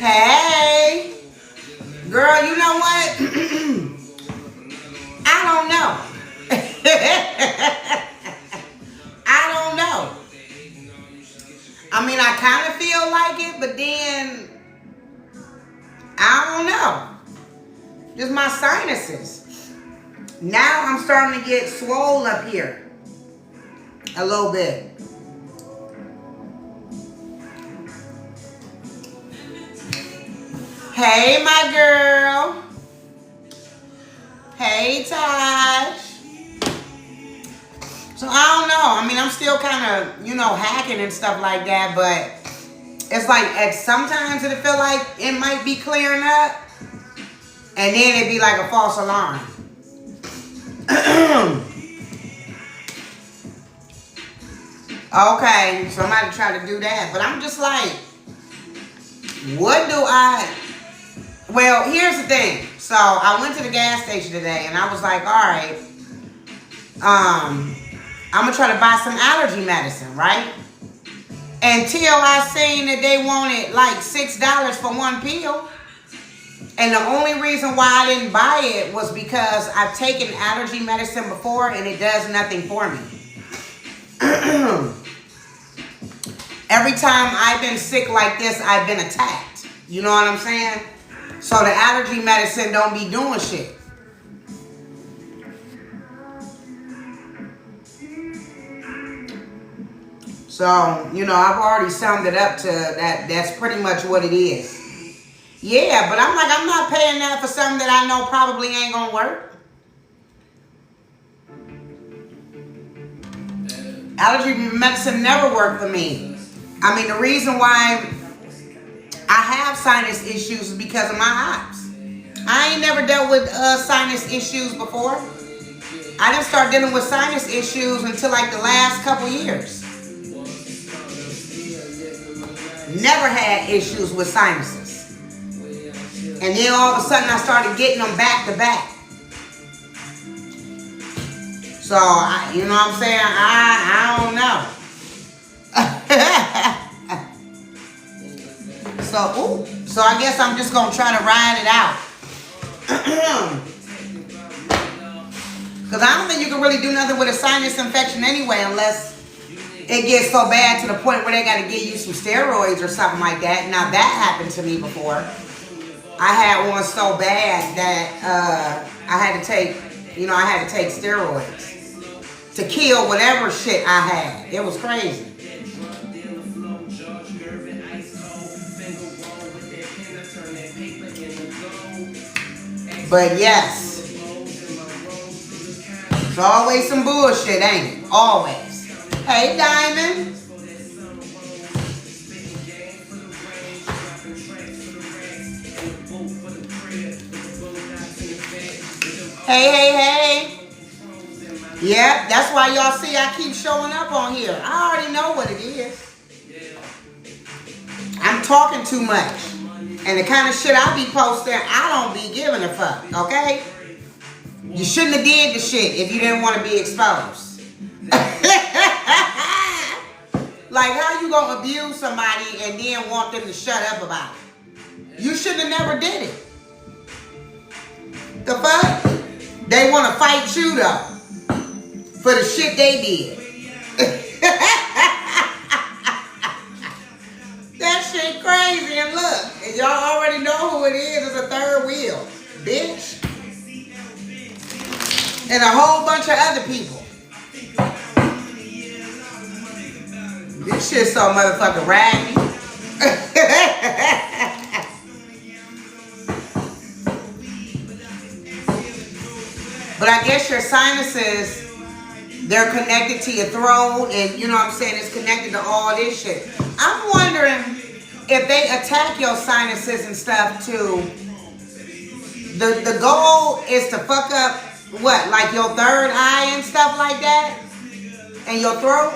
Hey, girl, you know what? I don't know. I don't know. I mean, I kind of feel like it, but then I don't know. Just my sinuses. Now I'm starting to get swole up here a little bit. Hey, my girl. Hey, Taj. So I don't know. I mean, I'm still kind of, hacking and stuff like that, but it's like sometimes it'll feel like it might be clearing up, and then it'd be like a false alarm. Okay, so I'm about to try to do that, but I'm just like, well, here's the thing. So I went to the gas station today, and I was like, all right, I'm going to try to buy some allergy medicine, right? Until I seen that they wanted like $6 for one pill. And the only reason why I didn't buy it was because I've taken allergy medicine before, and it does nothing for me. Every time I've been sick like this, I've been attacked. You know what I'm saying? So the allergy medicine don't be doing shit. So, I've already summed it up to that. That's pretty much what it is. Yeah, but I'm like, I'm not paying that for something that I know probably ain't gonna work. Allergy medicine never worked for me. I mean, the reason why I have sinus issues is because of my hives. I ain't never dealt with sinus issues before. I didn't start dealing with sinus issues until like the last couple years. Never had issues with sinuses. And then all of a sudden I started getting them back to back. So, you know what I'm saying? I don't know. So I guess I'm just going to try to ride it out. Because I don't think you can really do nothing with a sinus infection anyway unless it gets so bad to the point where they got to give you some steroids or something like that. Now, that happened to me before. I had one so bad that I had to take steroids to kill whatever shit I had. It was crazy. But yes, it's always some bullshit, ain't it? Always. Hey, Diamond. Hey. Yep, that's why y'all see I keep showing up on here. I already know what it is. I'm talking too much. And the kind of shit I be posting, I don't be giving a fuck, okay? You shouldn't have did the shit if you didn't want to be exposed. Like, how you gonna abuse somebody and then want them to shut up about it? You should have never did it. The fuck? They want to fight you, though, for the shit they did. That shit crazy. And look, and y'all already know who it is. It's a third wheel, bitch. And a whole bunch of other people. This shit's so motherfucking raggedy. But I guess your sinuses, they're connected to your throat, and you know what I'm saying, it's connected to all this shit. I'm wondering if they attack your sinuses and stuff too. The goal is to fuck up what, like your third eye and stuff like that, and your throat.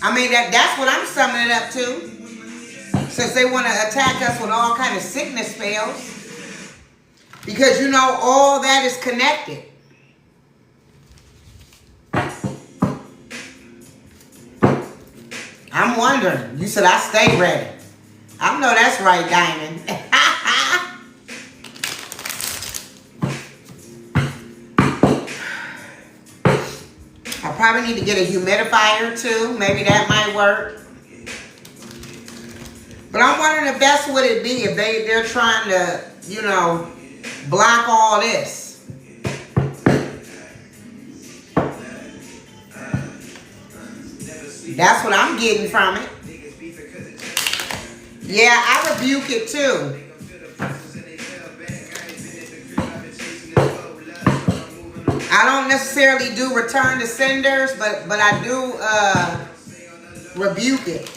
I mean, that's what I'm summing it up to. Since they want to attack us with all kind of sickness spells. Because, all that is connected. I'm wondering. You said I stay ready. I know that's right, Diamond. I probably need to get a humidifier too. Maybe that might work. But I'm wondering if that's what it'd be, if they're trying to, you know, block all this. That's what I'm getting from it. Yeah, I rebuke it too. I don't necessarily do return to senders, but I do rebuke it.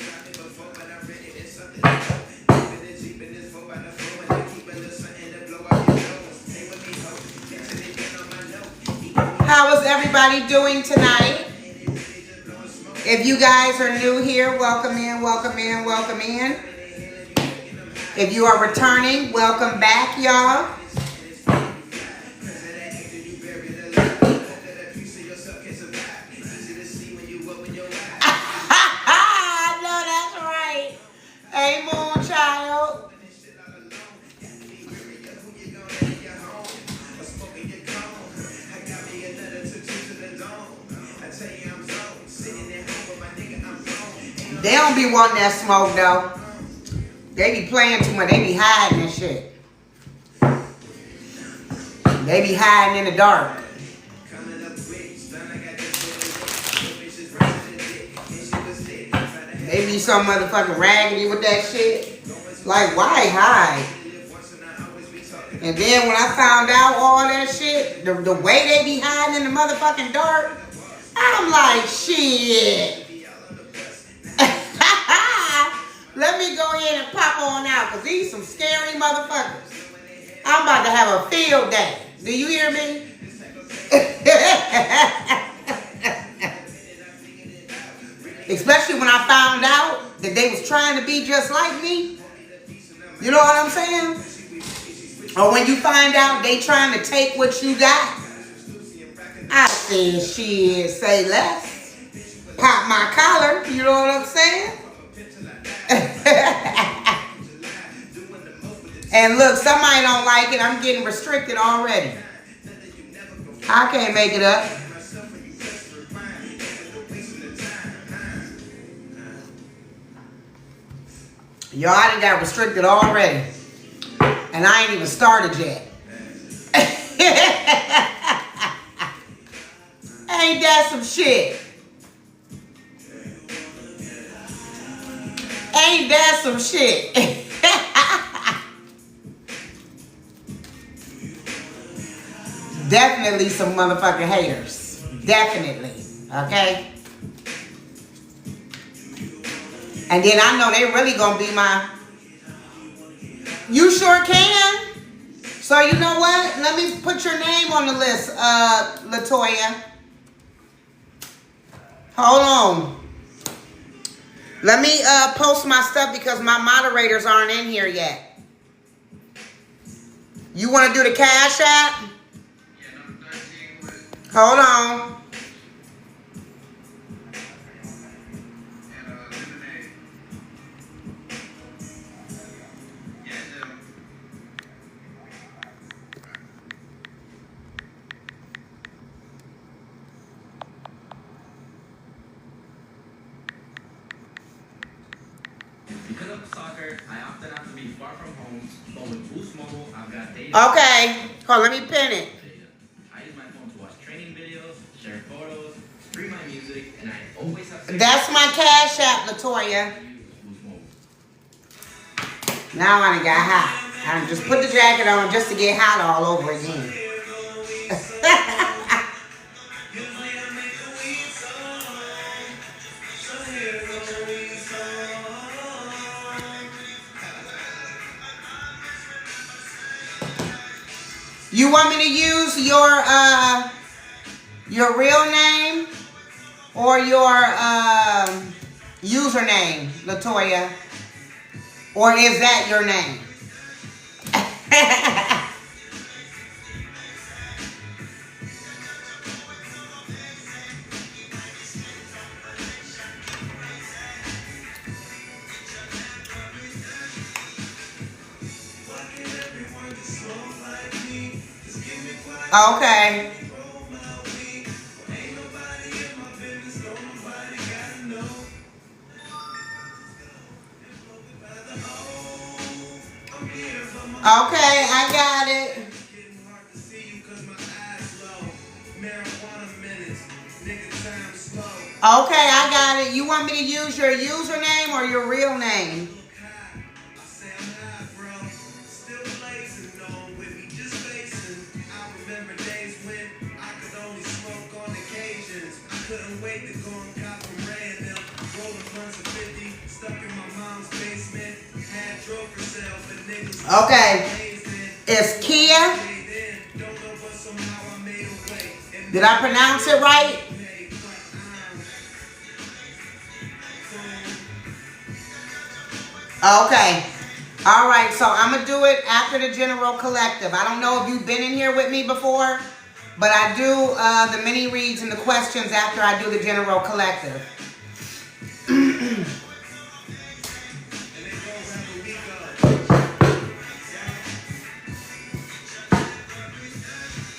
How is everybody doing tonight? If you guys are new here, welcome in, welcome in, welcome in. If you are returning, welcome back, y'all. I know that's right. Hey, Moonchild. They don't be wanting that smoke, though. They be playing too much. They be hiding and shit. They be hiding in the dark. They be so motherfucking raggedy with that shit. Like, why hide? And then when I found out all that shit, the way they be hiding in the motherfucking dark, I'm like, shit. Let me go ahead and pop on out, because these some scary motherfuckers. I'm about to have a field day. Do you hear me? Especially when I found out that they was trying to be just like me. You know what I'm saying? Or when you find out they trying to take what you got. I said, shit, say less. Pop my collar. You know what I'm saying? And look, somebody don't like it. I'm getting restricted already. I can't make it up. Y'all, I done got restricted already. And I ain't even started yet. Ain't that some shit? Ain't that some shit? Definitely some motherfucking haters. Definitely. Okay? And then I know they really gonna be my... You sure can. So you know what? Let me put your name on the list, Latoya. Hold on. Let me post my stuff because my moderators aren't in here yet. You want to do the Cash App? Hold on. Because of soccer, I often have to be far from home, but with Boost Mobile, I've got data. Okay. Hold on, let me pin it. I use my phone to watch training videos, share photos, stream my music, and I always have... That's my Cash App, Latoya. Now I done got hot. I done just put the jacket on just to get hot all over again. You want me to use your real name or your username, Latoya? Or is that your name? Okay. Okay, I got it. Okay, I got it. You want me to use your username or your real name? Okay. It's Kia. Did I pronounce it right? Okay. All right, so I'm going to do it after the General Collective. I don't know if you've been in here with me before, but I do the mini reads and the questions after I do the General Collective.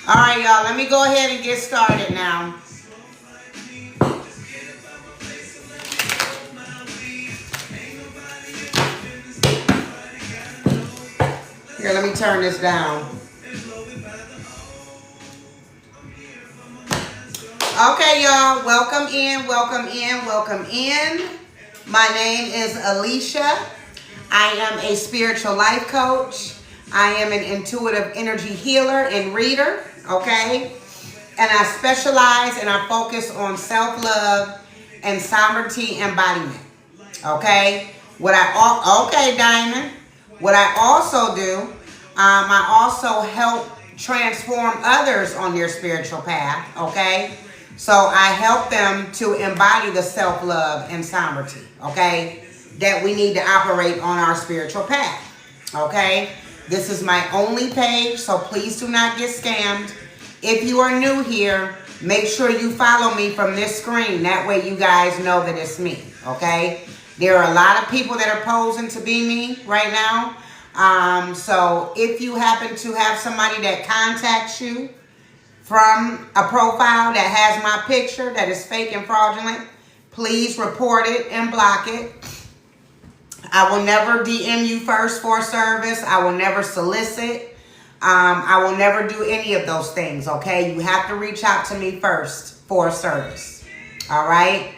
All right, y'all, let me go ahead and get started now. Here, let me turn this down. Okay, y'all, welcome in, welcome in, welcome in. My name is Alicia. I am a spiritual life coach. I am an intuitive energy healer and reader, okay? And I specialize and I focus on self-love and sovereignty embodiment, okay? Okay, Diamond. What I also do, I also help transform others on their spiritual path, okay? So I help them to embody the self-love and sovereignty, okay, that we need to operate on our spiritual path, okay? This is my only page, so please do not get scammed. If you are new here, make sure you follow me from this screen. That way you guys know that it's me, okay? There are a lot of people that are posing to be me right now. So if you happen to have somebody that contacts you from a profile that has my picture that is fake and fraudulent, please report it and block it. I will never DM you first for service. I will never solicit. I will never do any of those things, okay? You have to reach out to me first for service, all right?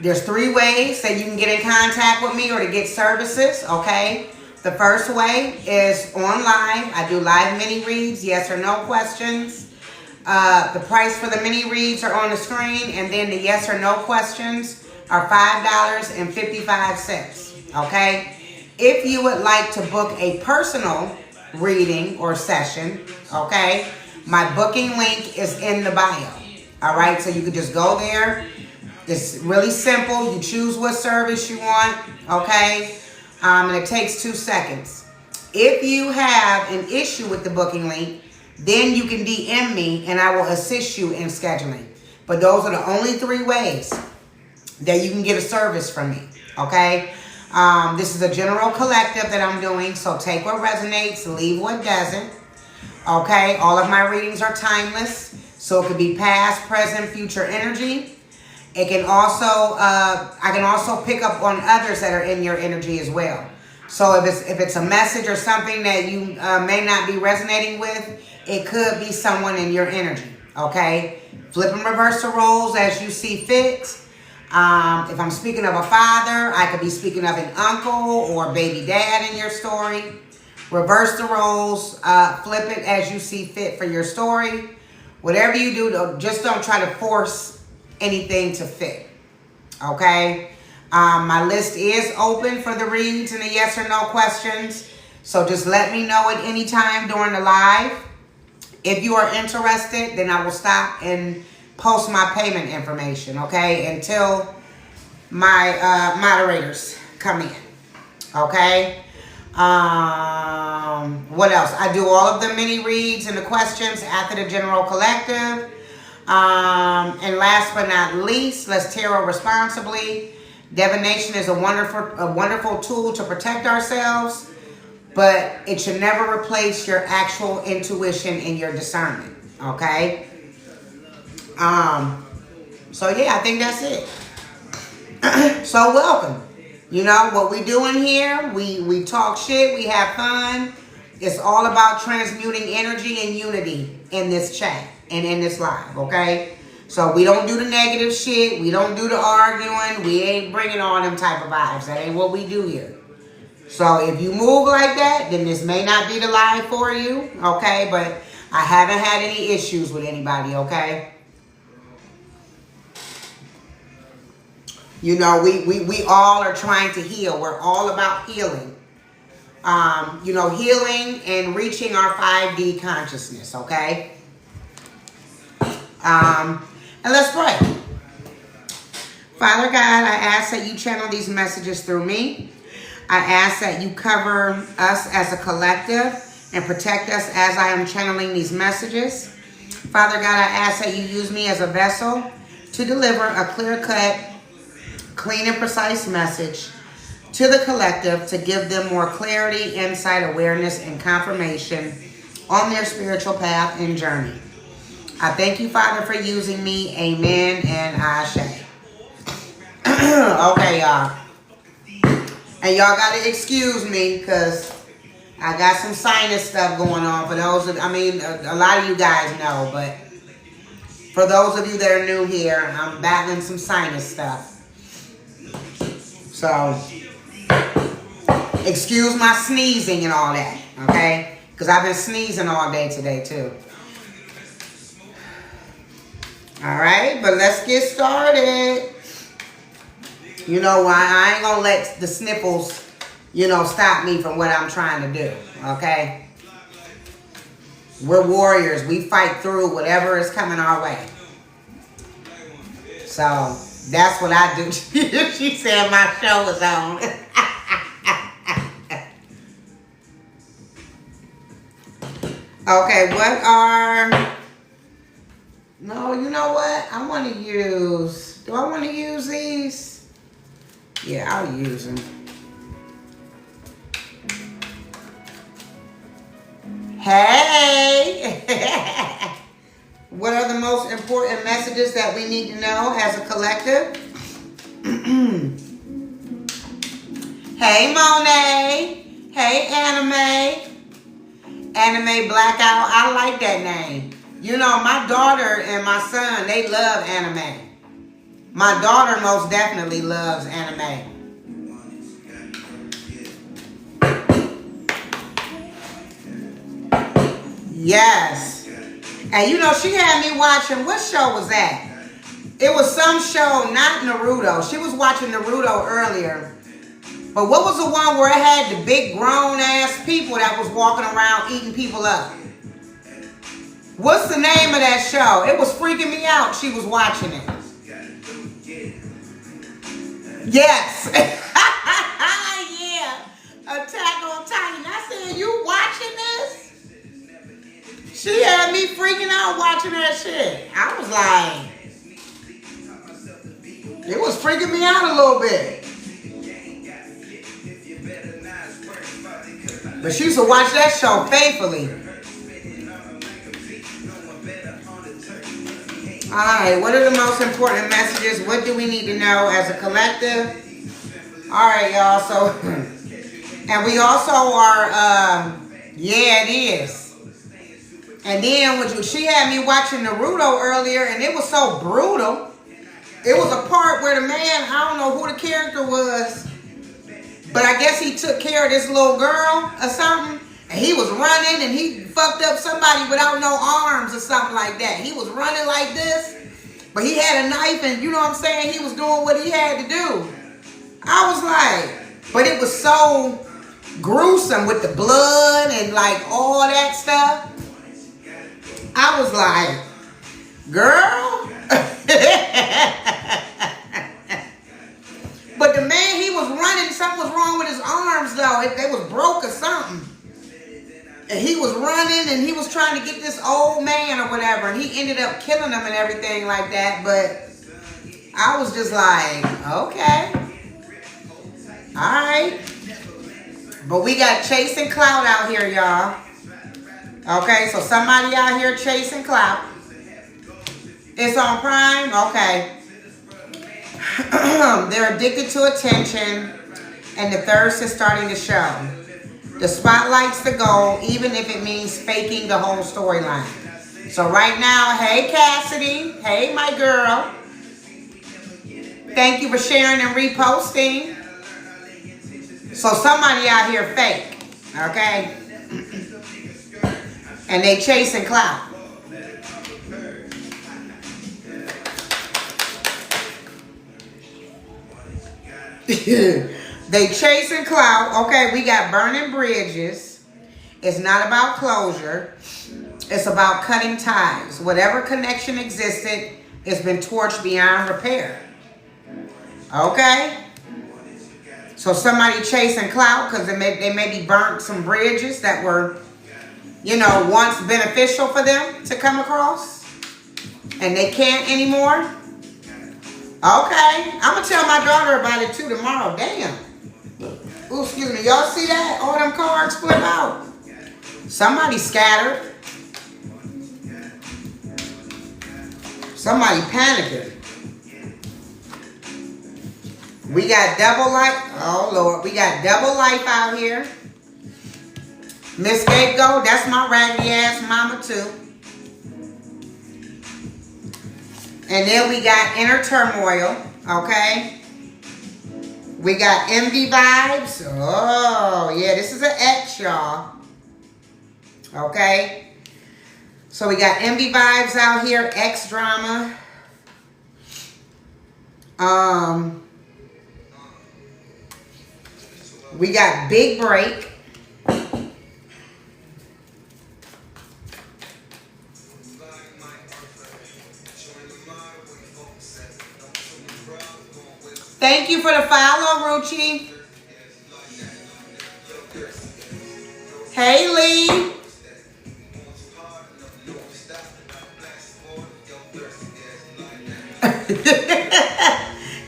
There's 3 ways that you can get in contact with me or to get services, okay? The first way is on live. I do live mini reads, yes or no questions. The price for the mini reads are on the screen, and then the yes or no questions are $5.55, okay? If you would like to book a personal reading or session, okay, my booking link is in the bio, all right? So you could just go there. It's really simple. You choose what service you want, okay? And it takes 2 seconds. If you have an issue with the booking link, then you can DM me and I will assist you in scheduling. But those are the only 3 ways that you can get a service from me, okay? This is a general collective that I'm doing, so take what resonates, leave what doesn't, okay? All of my readings are timeless, so it could be past, present, future energy. It can also, I can also pick up on others that are in your energy as well. So if it's a message or something that you may not be resonating with, it could be someone in your energy, okay? Flip and reverse the roles as you see fit. If I'm speaking of a father, I could be speaking of an uncle or baby dad in your story. Reverse the roles, flip it as you see fit for your story. Whatever you do, just don't try to force anything to fit, okay? My list is open for the reads and the yes or no questions, so just let me know at any time during the live. If you are interested, then I will stop and post my payment information, okay, until my moderators come in, okay? What else? I do all of the mini reads and the questions after the General Collective. And last but not least, let's tarot responsibly. Divination is a wonderful tool to protect ourselves. but it should never replace your actual intuition and your discernment. Okay? So yeah, I think that's it. So welcome. You know what we do in here, we talk shit, we have fun. It's all about transmuting energy and unity in this chat and in this live, okay? So we don't do the negative shit, we don't do the arguing, we ain't bringing all them type of vibes. That ain't what we do here. So if you move like that, then this may not be the live for you, okay? But I haven't had any issues with anybody, okay? You know, we all are trying to heal. We're all about healing. You know, healing and reaching our 5D consciousness, okay? And let's pray. Father God, I ask that you channel these messages through me. I ask that you cover us as a collective and protect us as I am channeling these messages. Father God, I ask that you use me as a vessel to deliver a clear-cut, clean and precise message to the collective to give them more clarity, insight, awareness, and confirmation on their spiritual path and journey. I thank you, Father, for using me. Amen and Ashe. Okay, y'all. And y'all got to excuse me because I got some sinus stuff going on. For those of, I mean, a lot of you guys know, but for those of you that are new here, I'm battling some sinus stuff. So, excuse my sneezing and all that, okay? Because I've been sneezing all day today, too. All right, but let's get started. You know why? I ain't gonna let the sniffles, you know, stop me from what I'm trying to do, okay? We're warriors. We fight through whatever is coming our way. So, that's what I do. She said my show was on. Okay, what are... No, you know what? I want to use... Do I want to use these? Yeah, I'll use them. Hey! What are the most important messages that we need to know as a collective? Hey, Monet. Hey, Anime. Anime Blackout. I like that name. You know, my daughter and my son, they love anime. My daughter most definitely loves anime. Yes. And you know, she had me watching, what show was that? It was some show, not Naruto. She was watching Naruto earlier. But what was the one where it had the big grown-ass people that was walking around eating people up? What's the name of that show? It was freaking me out. She was watching it. Yes. Yeah. Attack on Titan. I said, you watching this? She had me freaking out watching that shit. I was like, it was freaking me out a little bit. But she used to watch that show faithfully. Alright, what are the most important messages? What do we need to know as a collective? Alright, y'all, so, and we also are, yeah, it is. And then she had me watching Naruto earlier, and it was so brutal. It was a part where the man, I don't know who the character was, but I guess he took care of this little girl or something. And he was running, and he fucked up somebody without no arms or something like that. He was running like this, but he had a knife, and you know what I'm saying? He was doing what he had to do. I was like, but it was so gruesome with the blood and like all that stuff. I was like, girl. But the man, he was running. Something was wrong with his arms, though. They was broke or something. And he was running, and he was trying to get this old man or whatever. And he ended up killing him and everything like that. But I was just like, okay. All right. But we got chasing clout out here, y'all. Okay, so somebody out here chasing clout. It's on Prime? Okay. They're addicted to attention, and the thirst is starting to show. The spotlight's the goal, even if it means faking the whole storyline. So right now, hey Cassidy, hey my girl. Thank you for sharing and reposting. So somebody out here fake, okay? And they chasing clout. They chasing clout. Okay, we got burning bridges. It's not about closure. It's about cutting ties. Whatever connection existed, it's been torched beyond repair. Okay? So somebody chasing clout because they maybe burnt some bridges that were, you know, once beneficial for them to come across. And they can't anymore. Okay. I'm going to tell my daughter about it too tomorrow. Damn. Ooh, excuse me. Y'all see that? All them cards flip out. Somebody scattered. Somebody panicking. We got double life. Oh, Lord. We got double life out here. Miss Scapegoat. That's my raggedy ass mama, too. And then we got inner turmoil. Okay. We got envy vibes. Oh, yeah. This is an X, y'all. Okay. So we got envy vibes out here. X drama. We got big break. Thank you for the follow, Ruchi. Hey, Lee.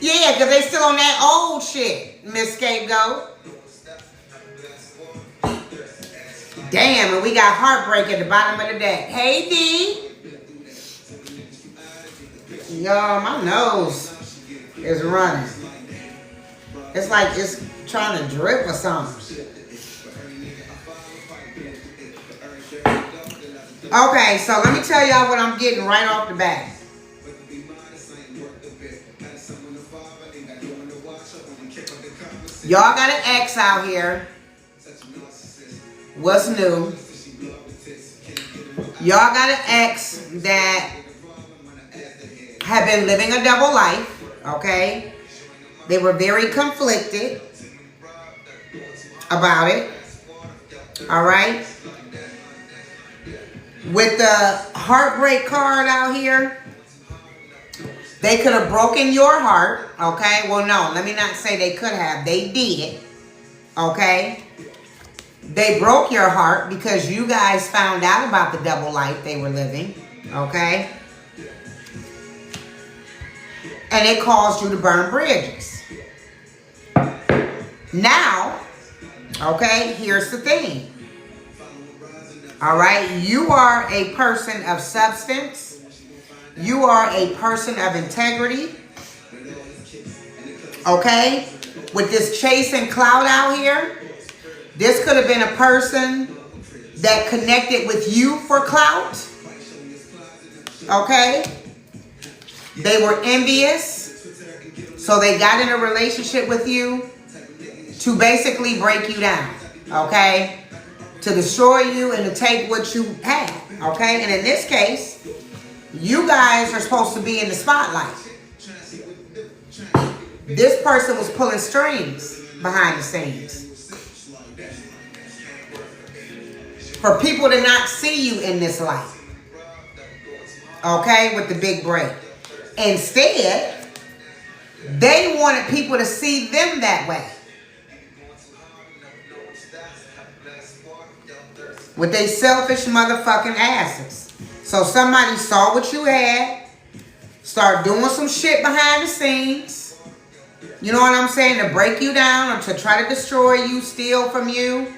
Yeah, because they still on that old shit, Miss Scapegoat. Damn, and we got heartbreak at the bottom of the deck. Hey, D. Yo, my nose is running. It's like it's trying to drip or something. Okay, so let me tell y'all what I'm getting right off the bat. Y'all got an X out here. What's new? Y'all got an ex that have been living a double life, okay? They were very conflicted about it, all right? With the heartbreak card out here, they could have broken your heart, okay? Well, no, let me not say they could have. They did, okay? They broke your heart because you guys found out about the double life they were living, okay? And it caused you to burn bridges. Now, okay, here's the thing. All right, you are a person of substance. You are a person of integrity. Okay? With this chasing clout out here, this could have been a person that connected with you for clout. Okay? They were envious. So they got in a relationship with you to basically break you down. Okay? To destroy you and to take what you had. Okay? And in this case, you guys are supposed to be in the spotlight. This person was pulling strings behind the scenes. For people to not see you in this light. Okay? With the big break. Instead, they wanted people to see them that way. With their selfish motherfucking asses. So somebody saw what you had. Start doing some shit behind the scenes. You know what I'm saying? To break you down or to try to destroy you, steal from you,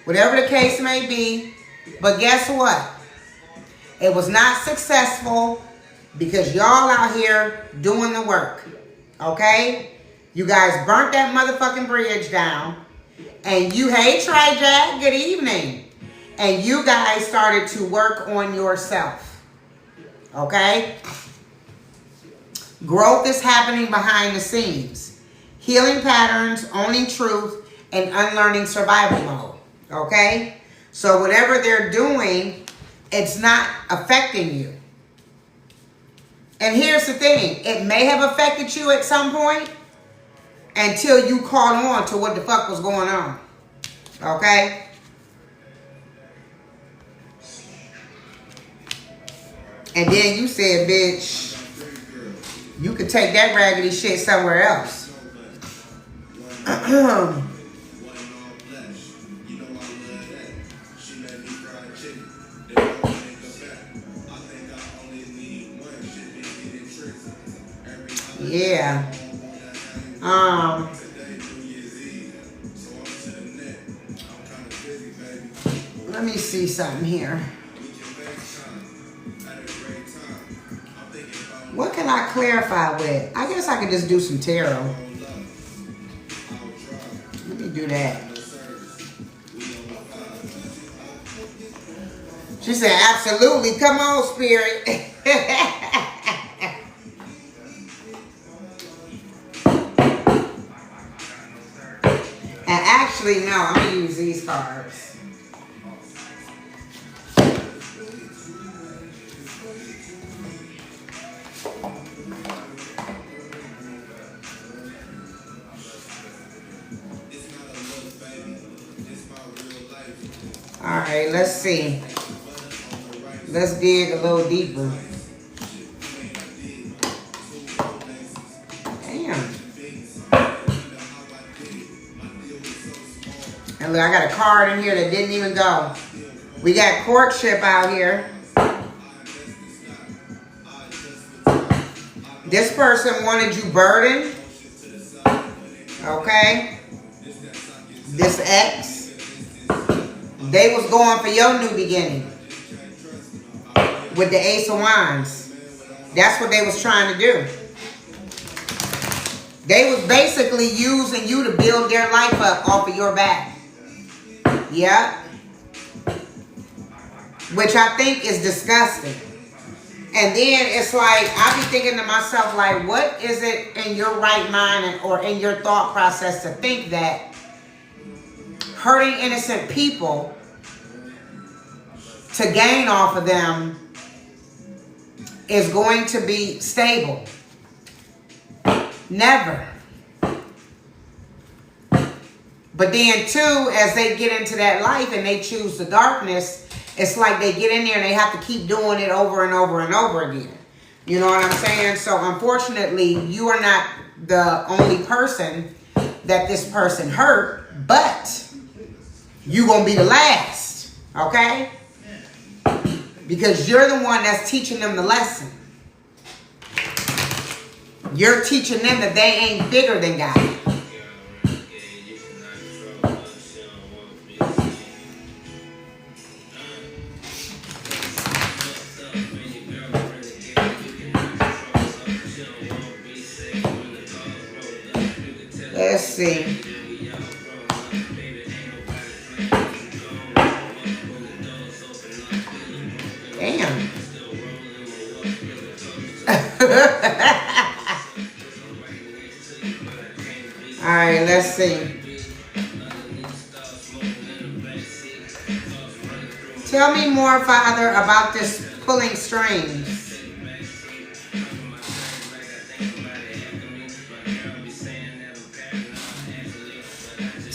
whatever the case may be. But guess what? It was not successful because y'all out here doing the work. Okay? You guys burnt that motherfucking bridge down. And you, hey Tri-Jack, good evening. And you guys started to work on yourself. Okay? Growth is happening behind the scenes. Healing patterns, owning truth, and unlearning survival mode. Okay? So whatever they're doing, it's not affecting you. And here's the thing. It may have affected you at some point until you caught on to what the fuck was going on. Okay? And then you said, bitch, you could take that raggedy shit somewhere else. Yeah. Let me see something here. What can I clarify with? I guess I could just do some tarot. Let me do that. She said, absolutely. Come on, Spirit. And actually, no, I'm going to use these cards. All right, let's see. Let's dig a little deeper. Damn. And look, I got a card in here that didn't even go. We got courtship out here. This person wanted you burdened. Okay? This ex. They was going for your new beginning. With the Ace of Wands. That's what they was trying to do. They was basically using you to build their life up off of your back. Yeah. Which I think is disgusting. And then it's like, I be thinking to myself, like, what is it in your right mind or in your thought process to think that hurting innocent people to gain off of them is going to be stable? Never. But then too, as they get into that life and they choose the darkness, it's like they get in there and they have to keep doing it over and over and over again. You know what I'm saying? So unfortunately, you are not the only person that this person hurt, but you gonna be the last, okay? Because you're the one that's teaching them the lesson. You're teaching them that they ain't bigger than God. Let's see. Damn. All right, let's see. Tell me more, Father, about this pulling strings.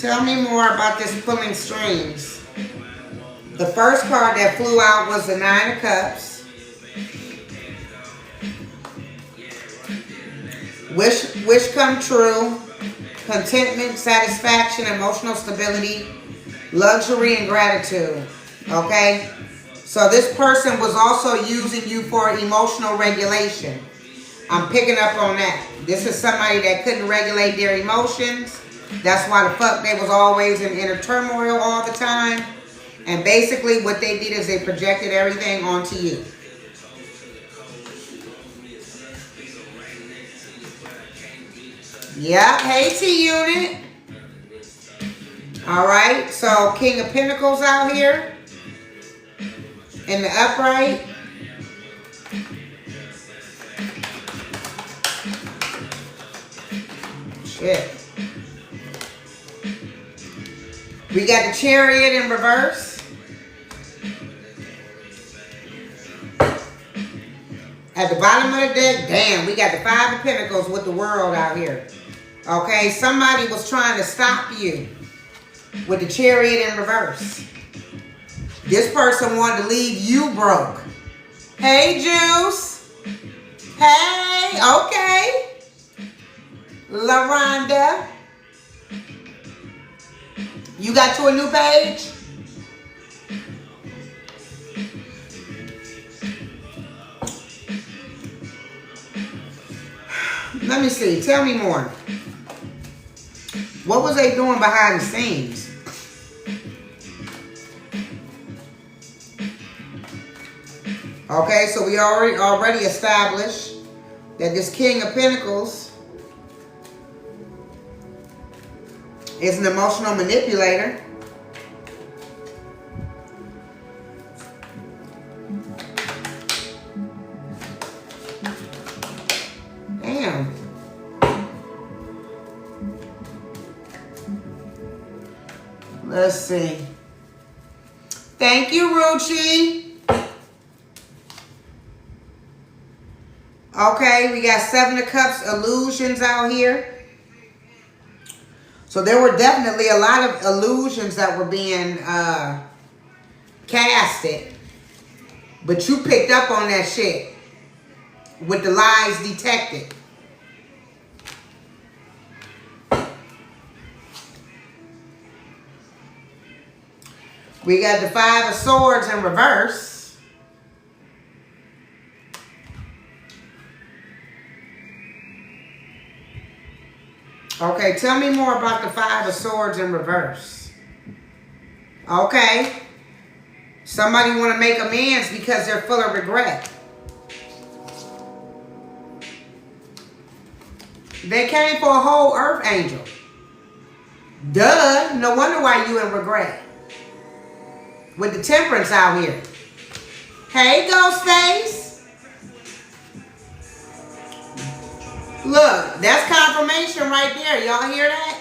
Tell me more about this pulling strings. The first card that flew out was the Nine of Cups. Wish come true. Contentment, satisfaction, emotional stability, luxury, and gratitude. Okay? So this person was also using you for emotional regulation. I'm picking up on that. This is somebody that couldn't regulate their emotions. That's why the fuck they was always in inner turmoil all the time. And basically what they did is they projected everything onto you. Yeah, hey T-Unit. Alright, so King of Pentacles out here. In the upright. Shit. We got the Chariot in reverse. At the bottom of the deck, damn, we got the Five of Pentacles with the World out here. Okay, somebody was trying to stop you with the Chariot in reverse. This person wanted to leave you broke. Hey, Juice. Hey, okay. LaRonda. You got to a new page? Let me see. Tell me more. What was they doing behind the scenes? Okay, so we already established that this King of Pentacles is an emotional manipulator. Damn. Let's see. Thank you, Ruchi. Okay, we got Seven of Cups illusions out here. So there were definitely a lot of illusions that were being casted. But you picked up on that shit with the lies detected. We got the Five of Swords in reverse. Okay, tell me more about the Five of Swords in reverse. Okay. Somebody want to make amends because they're full of regret. They came for a whole earth angel. Duh. No wonder why you in regret. With the Temperance out here. Hey, Ghostface. Look, that's confirmation right there. Y'all hear that?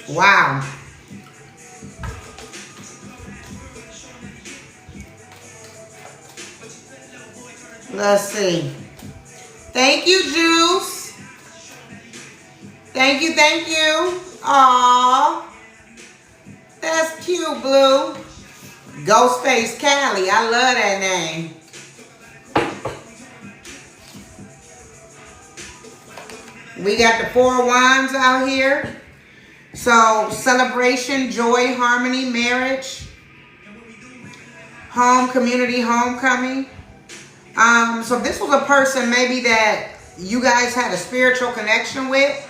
Wow. Let's see. Thank you, Juice. Thank you, thank you. Aww. That's cute, Blue. Ghostface Callie. I love that name. We got the Four of Wands out here. So, celebration, joy, harmony, marriage, home, community, homecoming. So this was a person maybe that you guys had a spiritual connection with.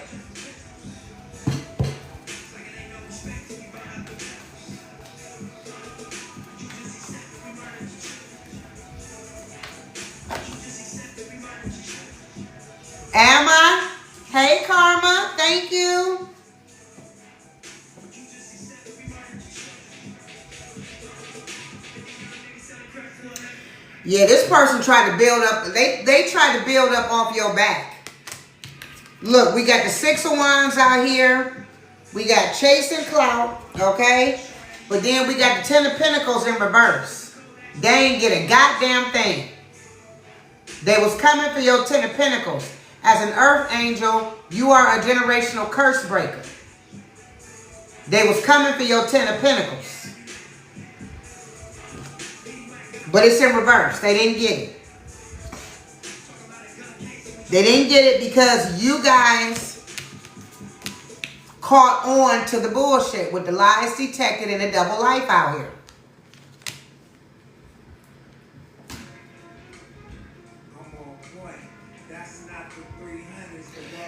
Am I? Hey, Karma. Thank you. Yeah, this person tried to build up. They tried to build up off your back. Look, we got the Six of Wands out here. We got chasing clout, okay? But then we got the Ten of Pentacles in reverse. They ain't get a goddamn thing. They was coming for your Ten of Pentacles. As an earth angel, you are a generational curse breaker. They was coming for your Ten of Pentacles. But it's in reverse. They didn't get it. They didn't get it because you guys caught on to the bullshit with the lies detected and the double life out here.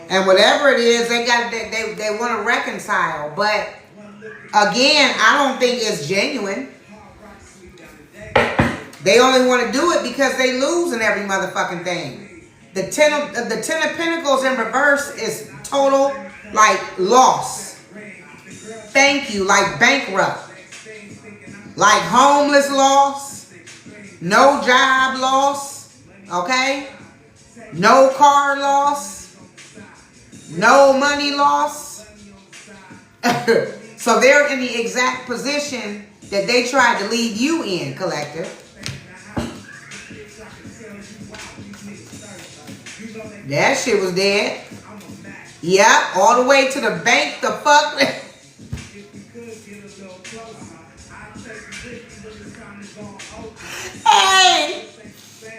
And whatever it is, they want to reconcile. But again, I don't think it's genuine. They only want to do it because they lose in every motherfucking thing. The ten of Pentacles in reverse is total like loss. Thank you, like bankrupt, like homeless loss, no job loss, okay, no car loss, no money loss. So they're in the exact position that they tried to leave you in, collective. That shit was dead. Yep, all the way to the bank, the fuck. Hey,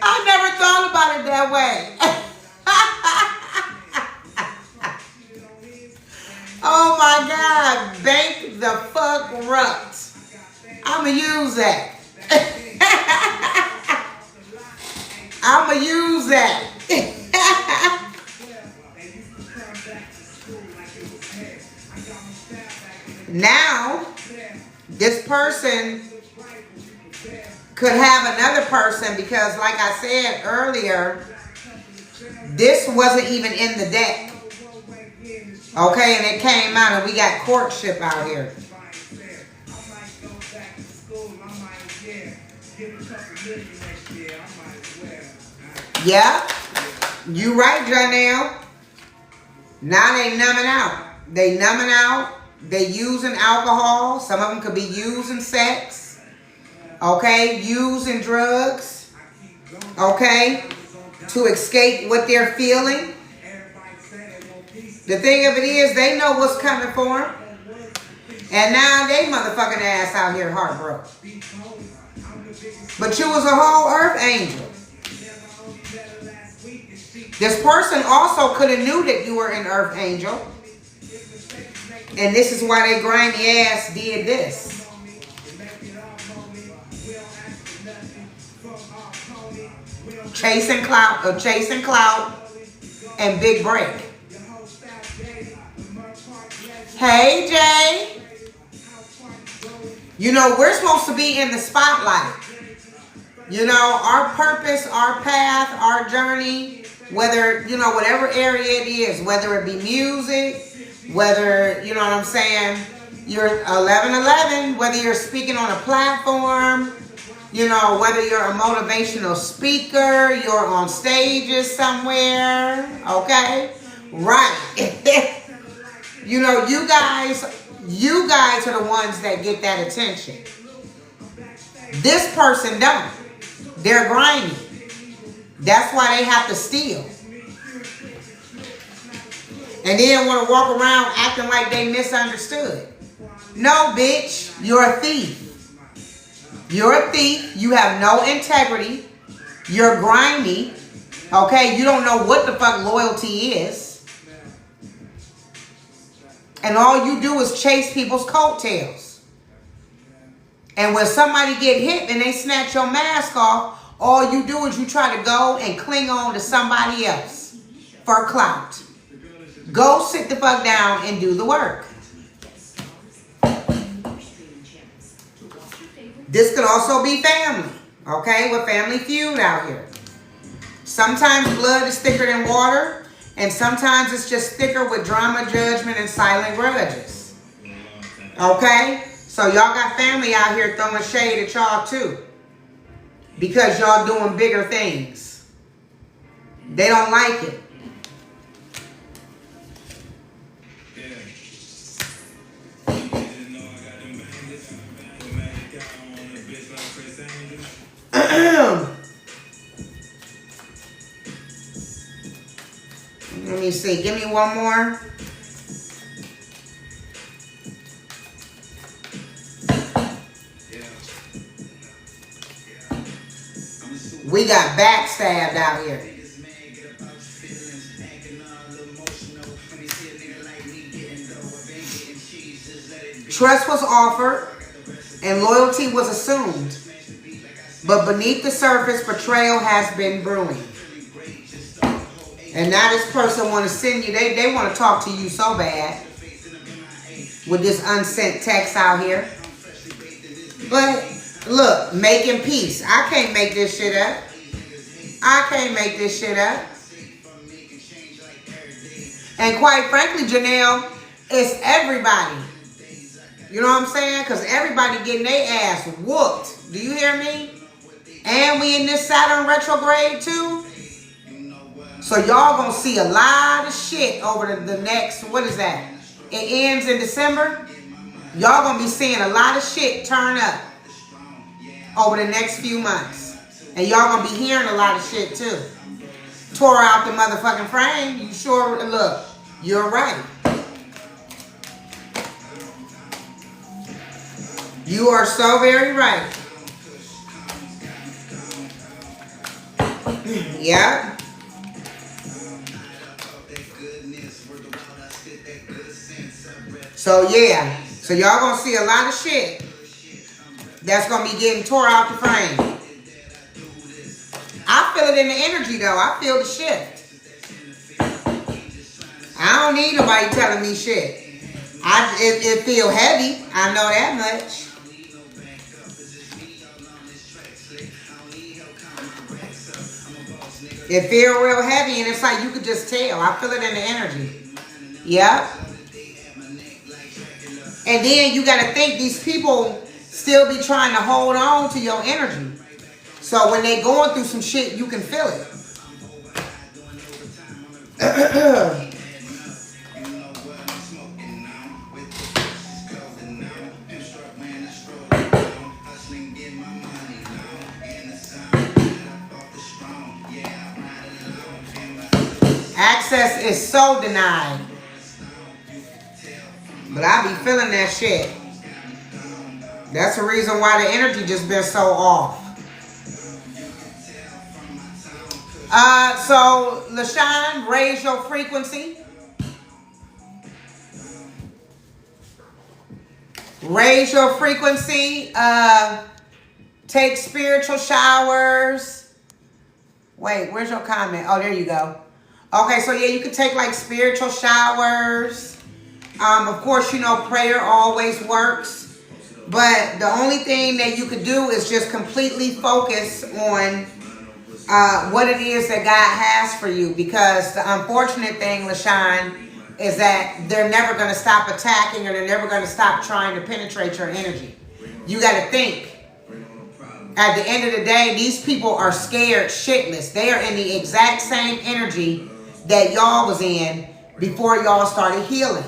I never thought about it that way. Oh my God, bank the fuck rupt. I'ma use that. I'ma use that. Now, this person could have another person because, like I said earlier, this wasn't even in the deck. Okay, and it came out and we got courtship out here. Yeah, you right, Janelle. Now they numbing out. They numbing out. They using alcohol. Some of them could be using sex. Okay, using drugs. Okay, to escape what they're feeling. The thing of it is, they know what's coming for them. And now they motherfucking ass out here heartbroken. But you was a whole earth angel. This person also could have knew that you were an earth angel. And this is why they grimy ass did this. Chasing clout, and big break. Hey, Jay. You know, we're supposed to be in the spotlight. You know, our purpose, our path, our journey, whether, you know, whatever area it is, whether it be music, whether, you know what I'm saying, you're 1111, whether you're speaking on a platform, you know, whether you're a motivational speaker, you're on stages somewhere, okay? Right. You know, you guys are the ones that get that attention. This person don't. They're grimy. That's why they have to steal. And then want to walk around acting like they misunderstood. No, bitch, you're a thief. You're a thief. You have no integrity. You're grimy. Okay, you don't know what the fuck loyalty is. And all you do is chase people's coattails. And when somebody get hit and they snatch your mask off, all you do is you try to go and cling on to somebody else for clout. Go sit the fuck down and do the work. This could also be family. Okay, with Family Feud out here. Sometimes blood is thicker than water. And sometimes it's just thicker with drama, judgment, and silent grudges. Okay? So y'all got family out here throwing shade at y'all too. Because y'all doing bigger things. They don't like it. Let me see. Give me one more. We got backstabbed out here. Trust was offered and loyalty was assumed. But beneath the surface, betrayal has been brewing. And now this person want to send you, they want to talk to you so bad with this unsent text out here. But look, making peace. I can't make this shit up. I can't make this shit up. And quite frankly, Janelle, it's everybody. You know what I'm saying? Because everybody getting their ass whooped. Do you hear me? And we in this Saturn retrograde too. So y'all gonna see a lot of shit over the next, what is that? It ends in December. Y'all gonna be seeing a lot of shit turn up over the next few months. And y'all gonna be hearing a lot of shit too. Tore out the motherfucking frame. You sure, look, you're right. You are so very right. Yeah. So yeah. So y'all gonna see a lot of shit that's gonna be getting tore out the frame. I feel it in the energy though. I feel the shift. I don't need nobody telling me shit. It feel heavy. I know that much. It feel real heavy, and it's like you could just tell. I feel it in the energy. Yep. And then you got to think these people still be trying to hold on to your energy. So when they going through some shit, you can feel it. Access is so denied. But I be feeling that shit. That's the reason why the energy just been so off. So, LaShawn, raise your frequency. Raise your frequency. Take spiritual showers. Wait, where's your comment? Oh, there you go. Okay, so yeah, you can take like spiritual showers. Of course, you know, prayer always works. But the only thing that you could do is just completely focus on what it is that God has for you. Because the unfortunate thing, LaShawn, is that they're never going to stop attacking, or they're never going to stop trying to penetrate your energy. You got to think. At the end of the day, these people are scared shitless. They are in the exact same energy that y'all was in before y'all started healing.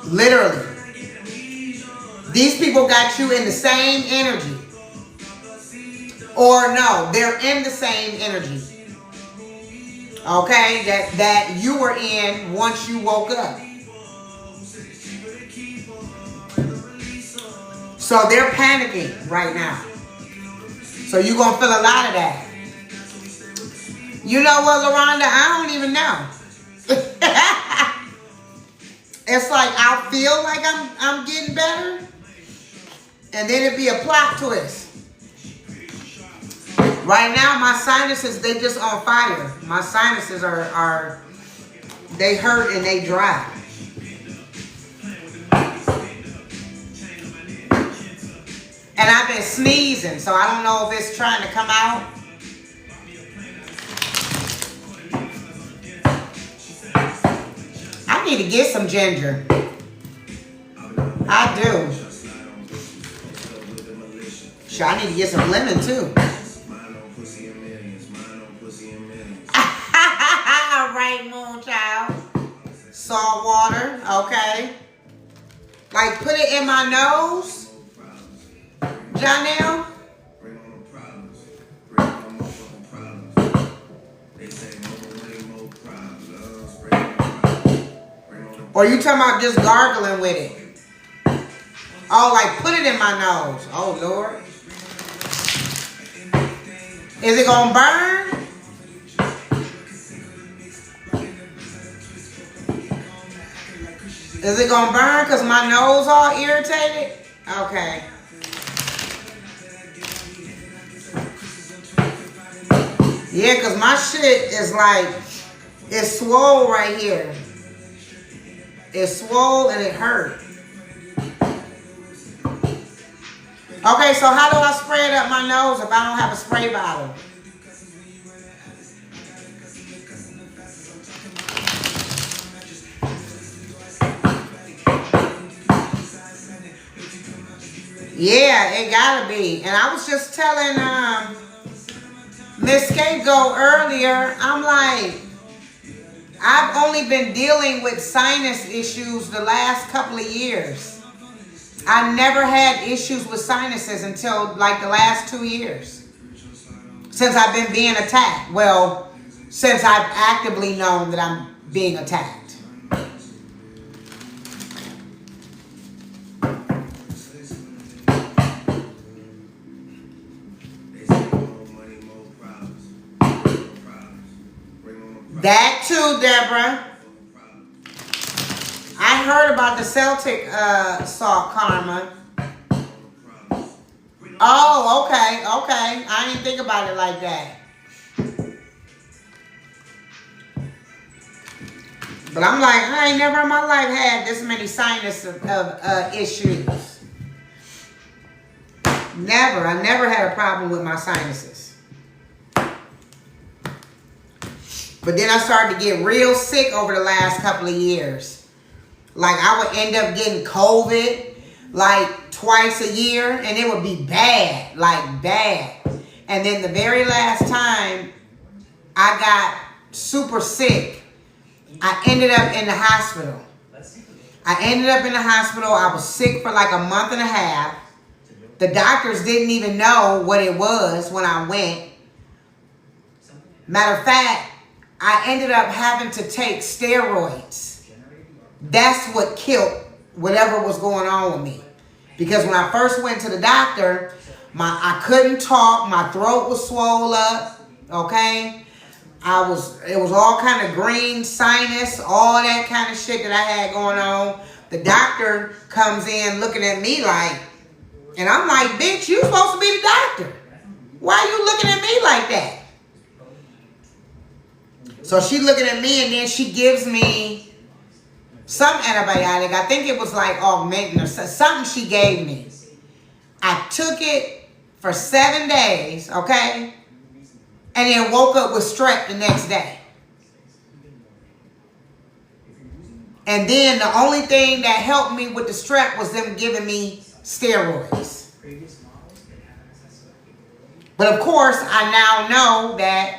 Literally. These people got you in the same energy. Or no, they're in the same energy. Okay? That you were in once you woke up. So they're panicking right now. So you're going to feel a lot of that. You know what, LaRonda? I don't even know. It's like I feel like I'm getting better. And then it'd be a plot twist. Right now, my sinuses, they just on fire. My sinuses are they hurt and they dry. And I've been sneezing, so I don't know if it's trying to come out. I need to get some ginger. I do. Sure, I need to get some lemon too. Right, Moonchild. Salt water, okay. Like, put it in my nose. Janelle? Or you talking about just gargling with it? Oh, like put it in my nose. Oh, Lord. Is it going to burn? Is it going to burn because my nose all irritated? Okay. Yeah, because my shit is like, it's swole right here. It's swole and it hurt. Okay, so how do I spray it up my nose if I don't have a spray bottle? Yeah, it gotta be. And I was just telling Miss Scapegoat earlier, I'm like, I've only been dealing with sinus issues the last couple of years. I never had issues with sinuses until like the last 2 years. Since I've been being attacked. Well, since I've actively known that I'm being attacked. That too, Deborah. I heard about the Celtic salt karma. Oh, okay. I didn't think about it like that. But I'm like, I ain't never in my life had this many sinus issues. Never. I never had a problem with my sinuses. But then I started to get real sick over the last couple of years. Like I would end up getting COVID like twice a year and it would be bad, like bad. And then the very last time I got super sick, I ended up in the hospital. I was sick for like a month and a half. The doctors didn't even know what it was when I went. Matter of fact, I ended up having to take steroids. That's what killed whatever was going on with me. Because when I first went to the doctor, I couldn't talk. My throat was swollen up. Okay? It was all kind of green sinus, all that kind of shit that I had going on. The doctor comes in looking at me like, and I'm like, bitch, you supposed to be the doctor. Why are you looking at me like that? So she looking at me and then she gives me some antibiotic. I think it was like augmentin or something she gave me. I took it for 7 days, okay? And then woke up with strep the next day. And then the only thing that helped me with the strep was them giving me steroids. But of course, I now know that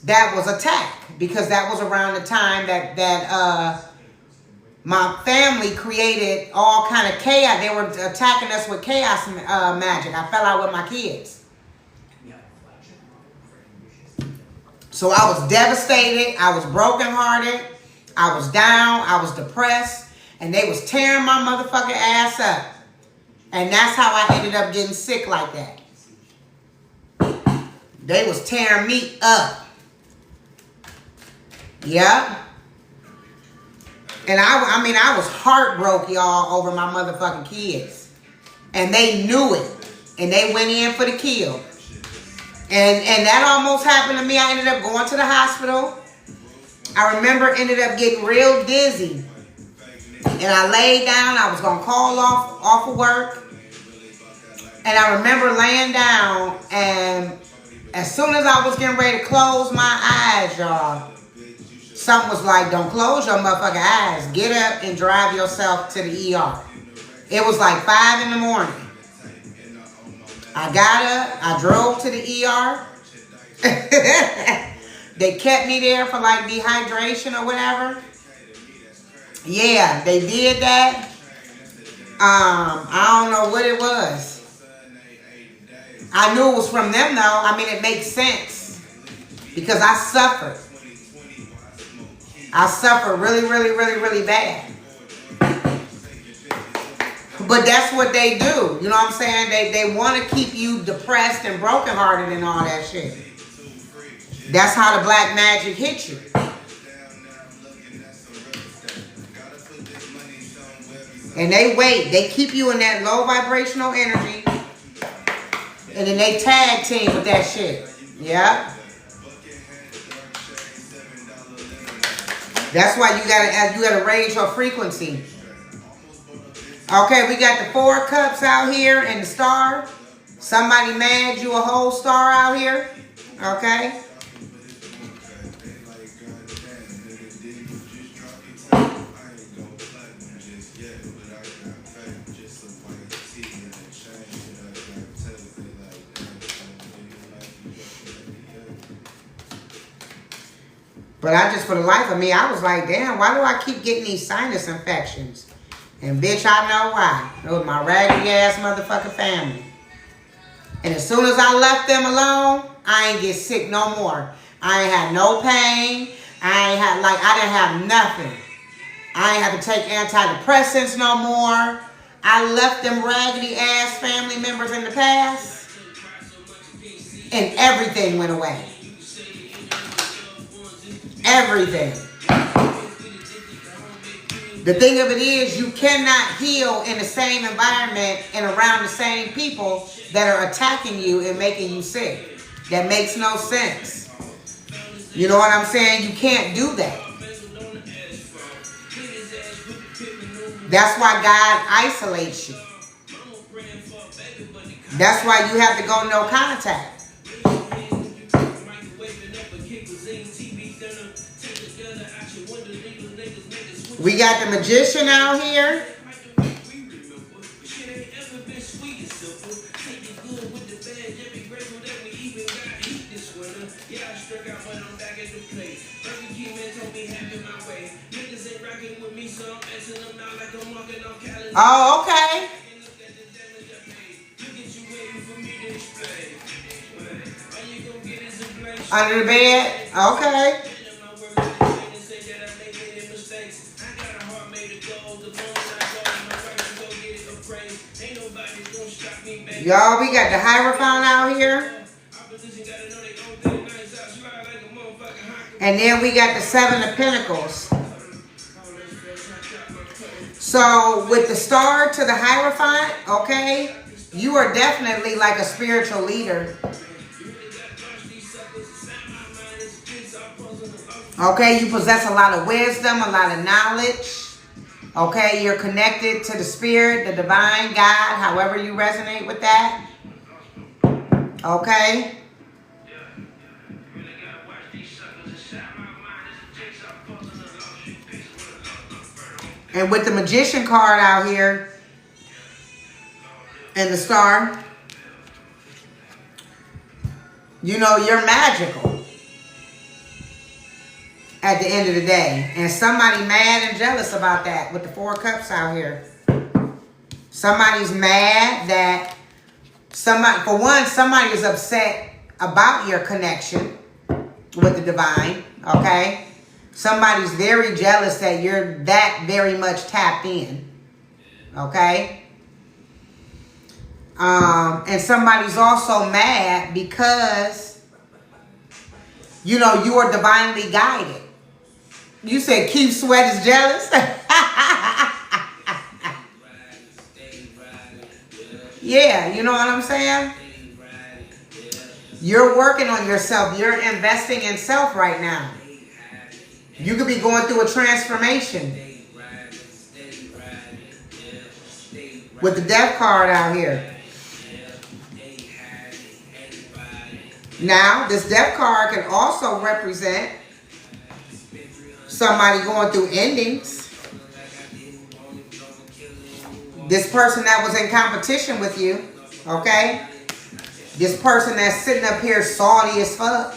that was attack because that was around the time that my family created all kind of chaos. They were attacking us with chaos magic. I fell out with my kids. So I was devastated. I was brokenhearted. I was down. I was depressed. And they was tearing my motherfucking ass up. And that's how I ended up getting sick like that. They was tearing me up. Yeah. And I was heartbroken, y'all, over my motherfucking kids. And they knew it. And they went in for the kill. And that almost happened to me. I ended up going to the hospital. I remember ended up getting real dizzy. And I laid down. I was going to call off of work. And I remember laying down. And as soon as I was getting ready to close my eyes, y'all, something was like, don't close your motherfucking eyes. Get up and drive yourself to the ER. It was like 5 in the morning. I got up. I drove to the ER. They kept me there for like dehydration or whatever. Yeah, they did that. I don't know what it was. I knew it was from them though. I mean, it makes sense. Because I suffered. I suffered really, really, really, really bad. But that's what they do. You know what I'm saying? They want to keep you depressed and brokenhearted and all that shit. That's how the black magic hits you. And they wait. They keep you in that low vibrational energy. And then they tag team with that shit. Yeah. That's why you gotta raise your frequency. Okay, we got the 4 cups out here and the star. Somebody mad you a whole star out here. Okay. But I just, for the life of me, I was like, damn, why do I keep getting these sinus infections? And bitch, I know why. It was my raggedy ass motherfucking family. And as soon as I left them alone, I ain't get sick no more. I ain't had no pain. I didn't have nothing. I ain't have to take antidepressants no more. I left them raggedy ass family members in the past. And everything went away. Everything. The thing of it is, you cannot heal in the same environment and around the same people that are attacking you and making you sick. That makes no sense. You know what I'm saying? You can't do that. That's why God isolates you. That's why you have to go no contact. We got the magician out here. Oh, okay. Under the bed? Okay. Y'all, we got the Hierophant out here. And then we got the 7 of Pentacles. So with the star to the Hierophant, okay, you are definitely like a spiritual leader. Okay, you possess a lot of wisdom, a lot of knowledge. Okay, you're connected to the spirit, the divine, God, however you resonate with that. Okay. And with the magician card out here and the star, you know, you're magical at the end of the day. And somebody mad and jealous about that with the 4 cups out here. Somebody's mad that somebody is upset about your connection with the divine, okay? Somebody's very jealous that you're that very much tapped in, okay? And somebody's also mad because, you know, you are divinely guided. You said Keith Sweat is jealous? Yeah, you know what I'm saying? You're working on yourself. You're investing in self right now. You could be going through a transformation. With the Death card out here. Now, this Death card can also represent somebody going through endings. This person that was in competition with you, okay? This person that's sitting up here salty as fuck.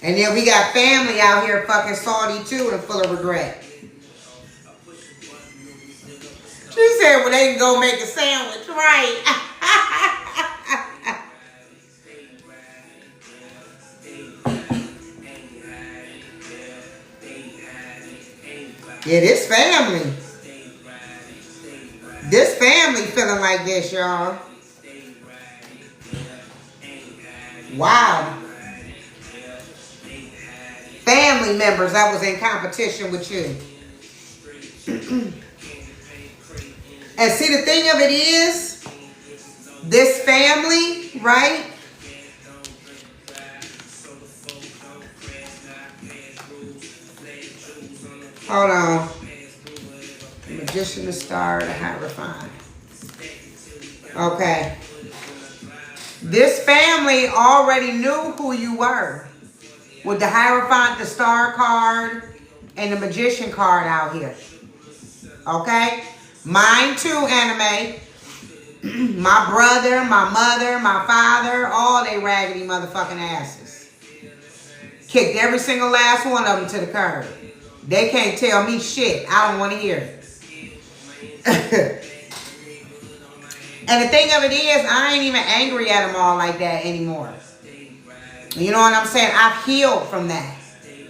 And then we got family out here fucking salty too and full of regret. She said, well, they can go make a sandwich, right? Yeah, this family. This family feeling like this, y'all. Wow. Family members that was in competition with you. And see, the thing of it is, this family, right? Hold on. The Magician, the Star, the Hierophant. Okay. This family already knew who you were with the Hierophant, the Star card, and the Magician card out here. Okay? Mine too, anime. My brother, my mother, my father, all they raggedy motherfucking asses. Kicked every single last one of them to the curb. They can't tell me shit. I don't want to hear it. And the thing of it is, I ain't even angry at them all like that anymore. You know what I'm saying? I've healed from that,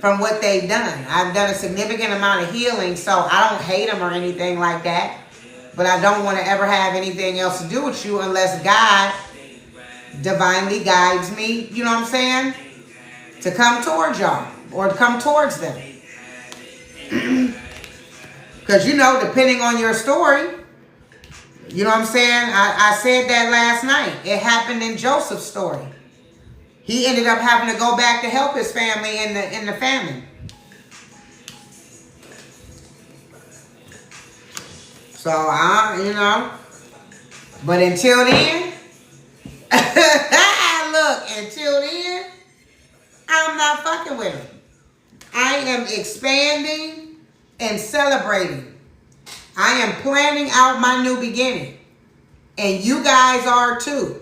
from what they've done. I've done a significant amount of healing, so I don't hate them or anything like that. But I don't want to ever have anything else to do with you unless God divinely guides me, you know what I'm saying, to come towards y'all or to come towards them. Because, you know, depending on your story, you know what I'm saying? I said that last night. It happened in Joseph's story. He ended up having to go back to help his family in the famine. So, you know. But until then, look, until then, I'm not fucking with him. I am expanding and celebrating. I am planning out my new beginning. And you guys are too.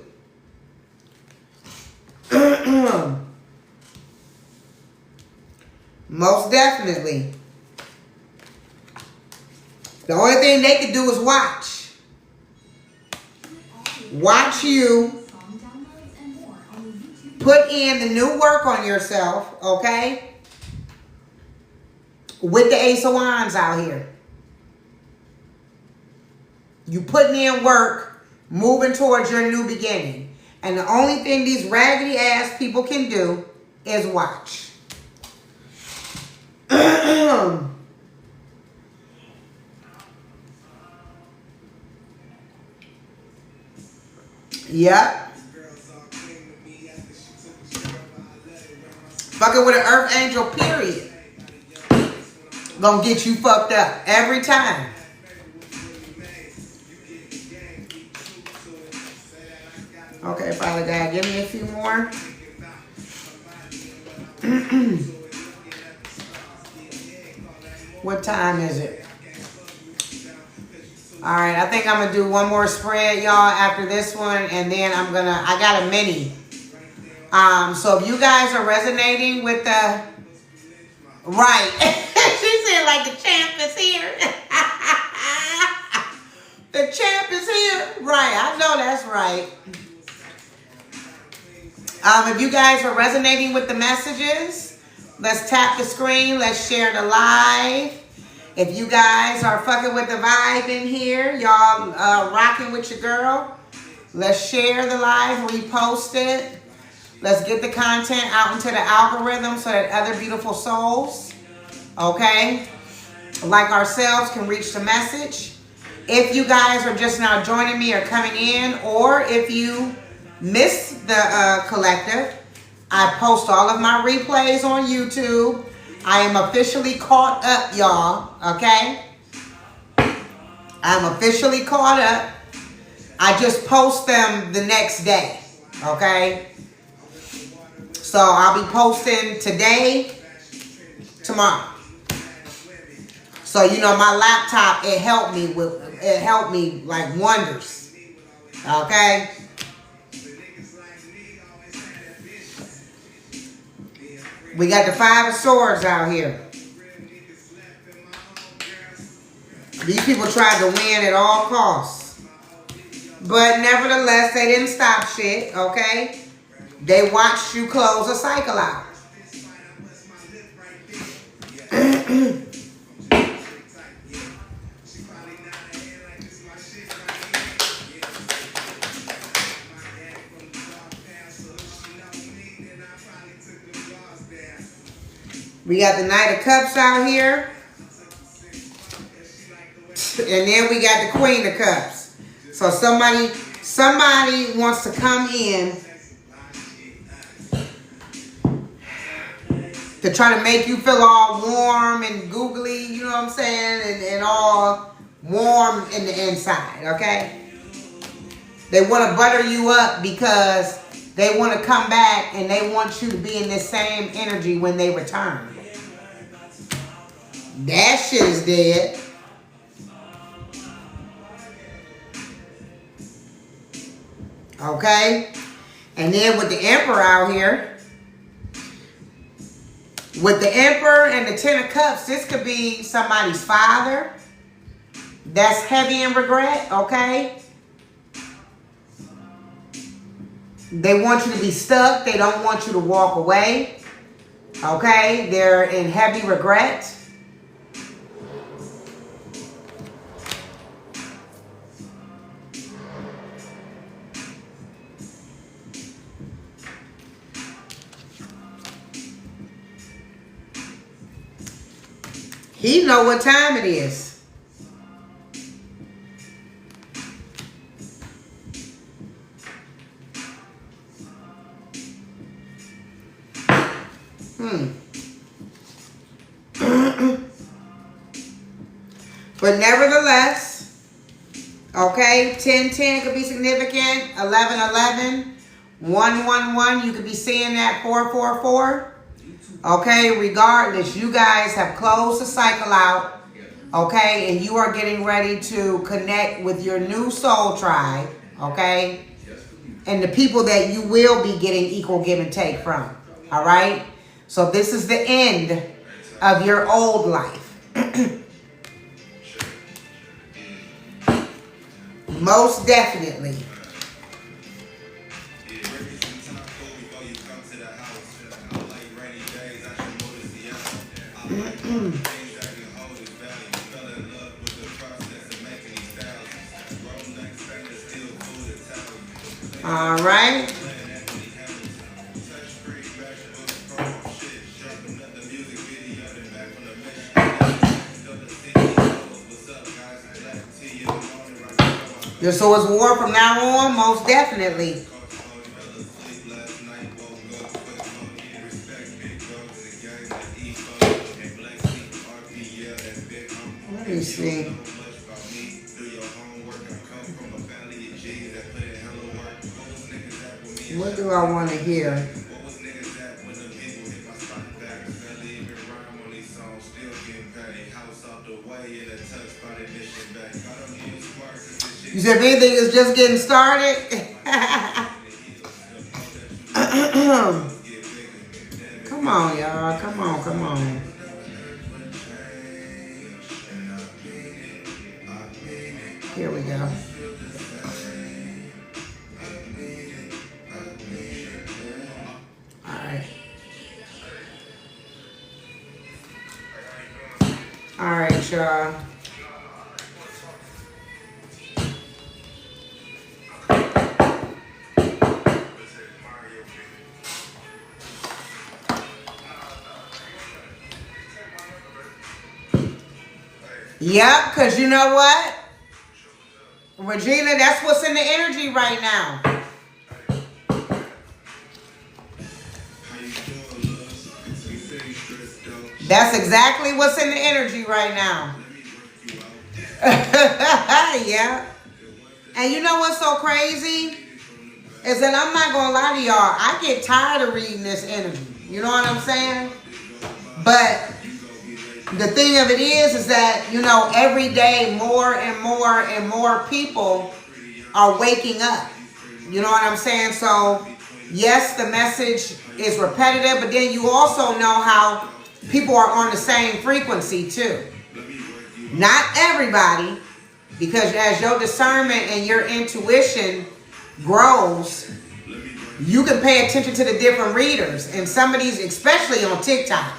Most definitely. The only thing they can do is watch. Watch you put in the new work on yourself, okay? With the Ace of Wands out here. You putting in work, moving towards your new beginning. And the only thing these raggedy ass people can do is watch. Yep. Fucking with an earth angel, period. Gonna get you fucked up every time. Okay, Father God, give me a few more. What time is it? All right, I think I'm going to do one more spread, y'all, after this one. And then I got a mini. So if you guys are resonating with the, right. She said like the champ is here. The champ is here. Right, I know that's right. If you guys are resonating with the messages, let's tap the screen. Let's share the live. If you guys are fucking with the vibe in here, y'all rocking with your girl, let's share the live, repost it. Let's get the content out into the algorithm so that other beautiful souls, okay, like ourselves can reach the message. If you guys are just now joining me or coming in, or if you missed the collective, I post all of my replays on YouTube. I am officially caught up, y'all, okay? I'm officially caught up. I just post them the next day, okay? So I'll be posting today, tomorrow. So, you know, my laptop, it helped me like wonders, okay? We got the Five of Swords out here. These people tried to win at all costs. But nevertheless, they didn't stop shit, okay? They watched you close a cycle out. We got the Knight of Cups out here. And then we got the Queen of Cups. So somebody wants to come in to try to make you feel all warm and googly, you know what I'm saying, and all warm in the inside, okay? They want to butter you up because they want to come back and they want you to be in this same energy when they return. That shit is dead. Okay? And then with the Emperor out here, with the Emperor and the Ten of Cups, this could be somebody's father that's heavy in regret, okay? They want you to be stuck. They don't want you to walk away, okay? They're in heavy regret. He know what time it is. But nevertheless, okay, 10-10 could be significant. 11-11, 1-1-1, you could be seeing that 4-4-4. Okay, regardless, you guys have closed the cycle out, okay, and you are getting ready to connect with your new soul tribe, okay, and the people that you will be getting equal give and take from, all right? So this is the end of your old life. Most definitely. All right. So it's war from now on, most definitely. Let me see. What do I want to hear? You said if anything is just getting started. Come on, y'all. Come on, come on. Here we go. All right. All right, y'all. Yep, because you know what? Regina, that's what's in the energy right now. That's exactly what's in the energy right now. Yeah. And you know what's so crazy? Is that I'm not going to lie to y'all. I get tired of reading this energy. You know what I'm saying? But the thing of it is that, you know, every day more and more and more people are waking up. You know what I'm saying? So, yes, the message is repetitive, but then you also know how people are on the same frequency too. Not everybody, because as your discernment and your intuition grows, you can pay attention to the different readers. And some of these, especially on TikTok.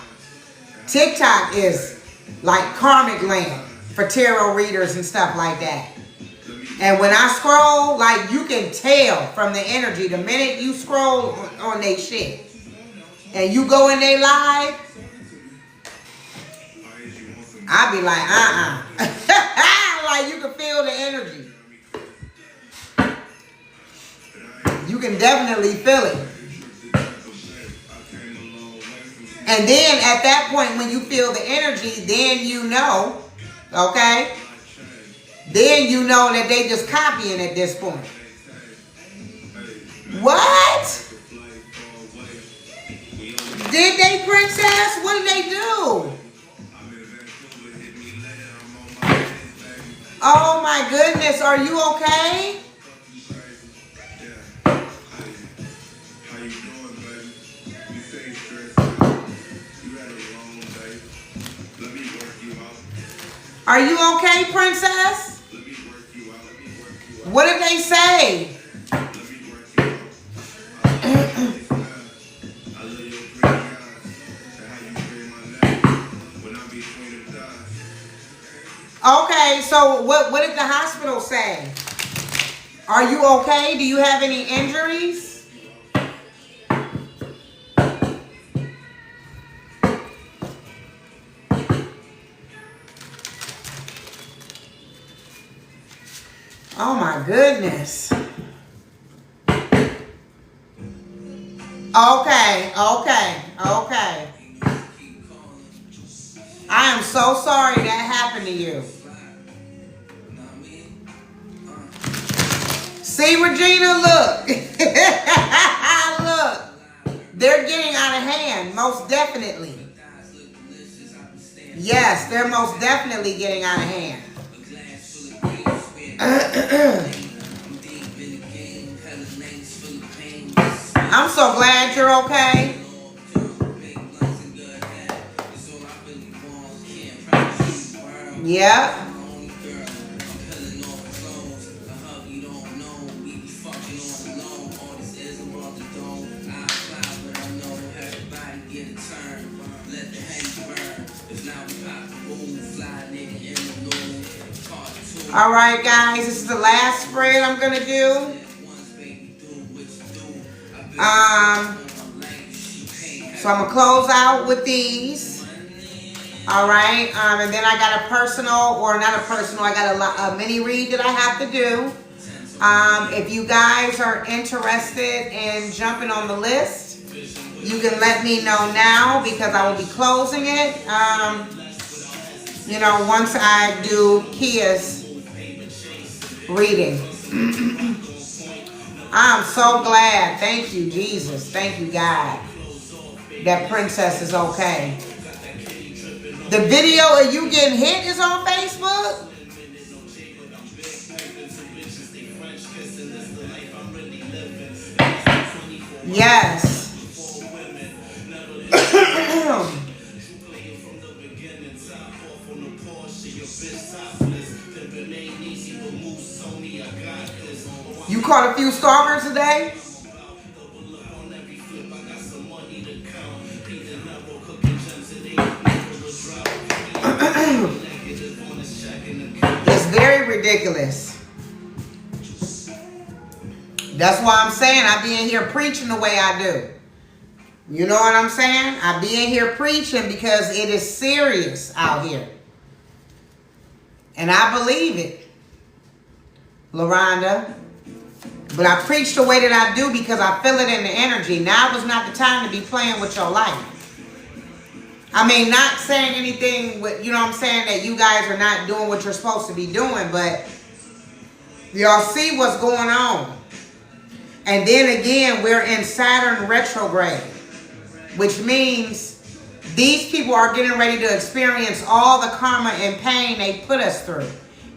TikTok is like karmic land for tarot readers and stuff like that. And when I scroll, like you can tell from the energy, the minute you scroll on their shit and you go in their live, I'll be like, like you can feel the energy. You can definitely feel it. And then at that point, when you feel the energy, then you know, okay? Then you know that they just copying at this point. What? Did they, princess? What did they do? Oh my goodness, are you okay? Are you okay, princess? What did they say? Okay, so what did the hospital say? Are you okay? Do you have any injuries? Oh my goodness. Okay. I am so sorry that happened to you. See, Regina, look. Look. They're getting out of hand, most definitely. Yes, they're most definitely getting out of hand. I'm so glad you're okay. Yeah. All right, guys, this is the last spread I'm going to do. So I'm going to close out with these. All right, and then I got a personal, or not a personal, I got a mini read that I have to do. If you guys are interested in jumping on the list, you can let me know now because I will be closing it, you know, once I do Kia's reading. I'm so glad. Thank you, Jesus. Thank you, God, that princess is okay. The video of you getting hit is on Facebook? Yes. You caught a few stalkers today? It's very ridiculous. That's why I'm saying I be in here preaching the way I do. You know what I'm saying? I be in here preaching because it is serious out here. And I believe it, LaRonda. But I preach the way that I do because I feel it in the energy. Now is not the time to be playing with your life. I mean, not saying anything with, you know what I'm saying, that you guys are not doing what you're supposed to be doing, but y'all see what's going on. And then again, we're in Saturn retrograde, which means these people are getting ready to experience all the karma and pain they put us through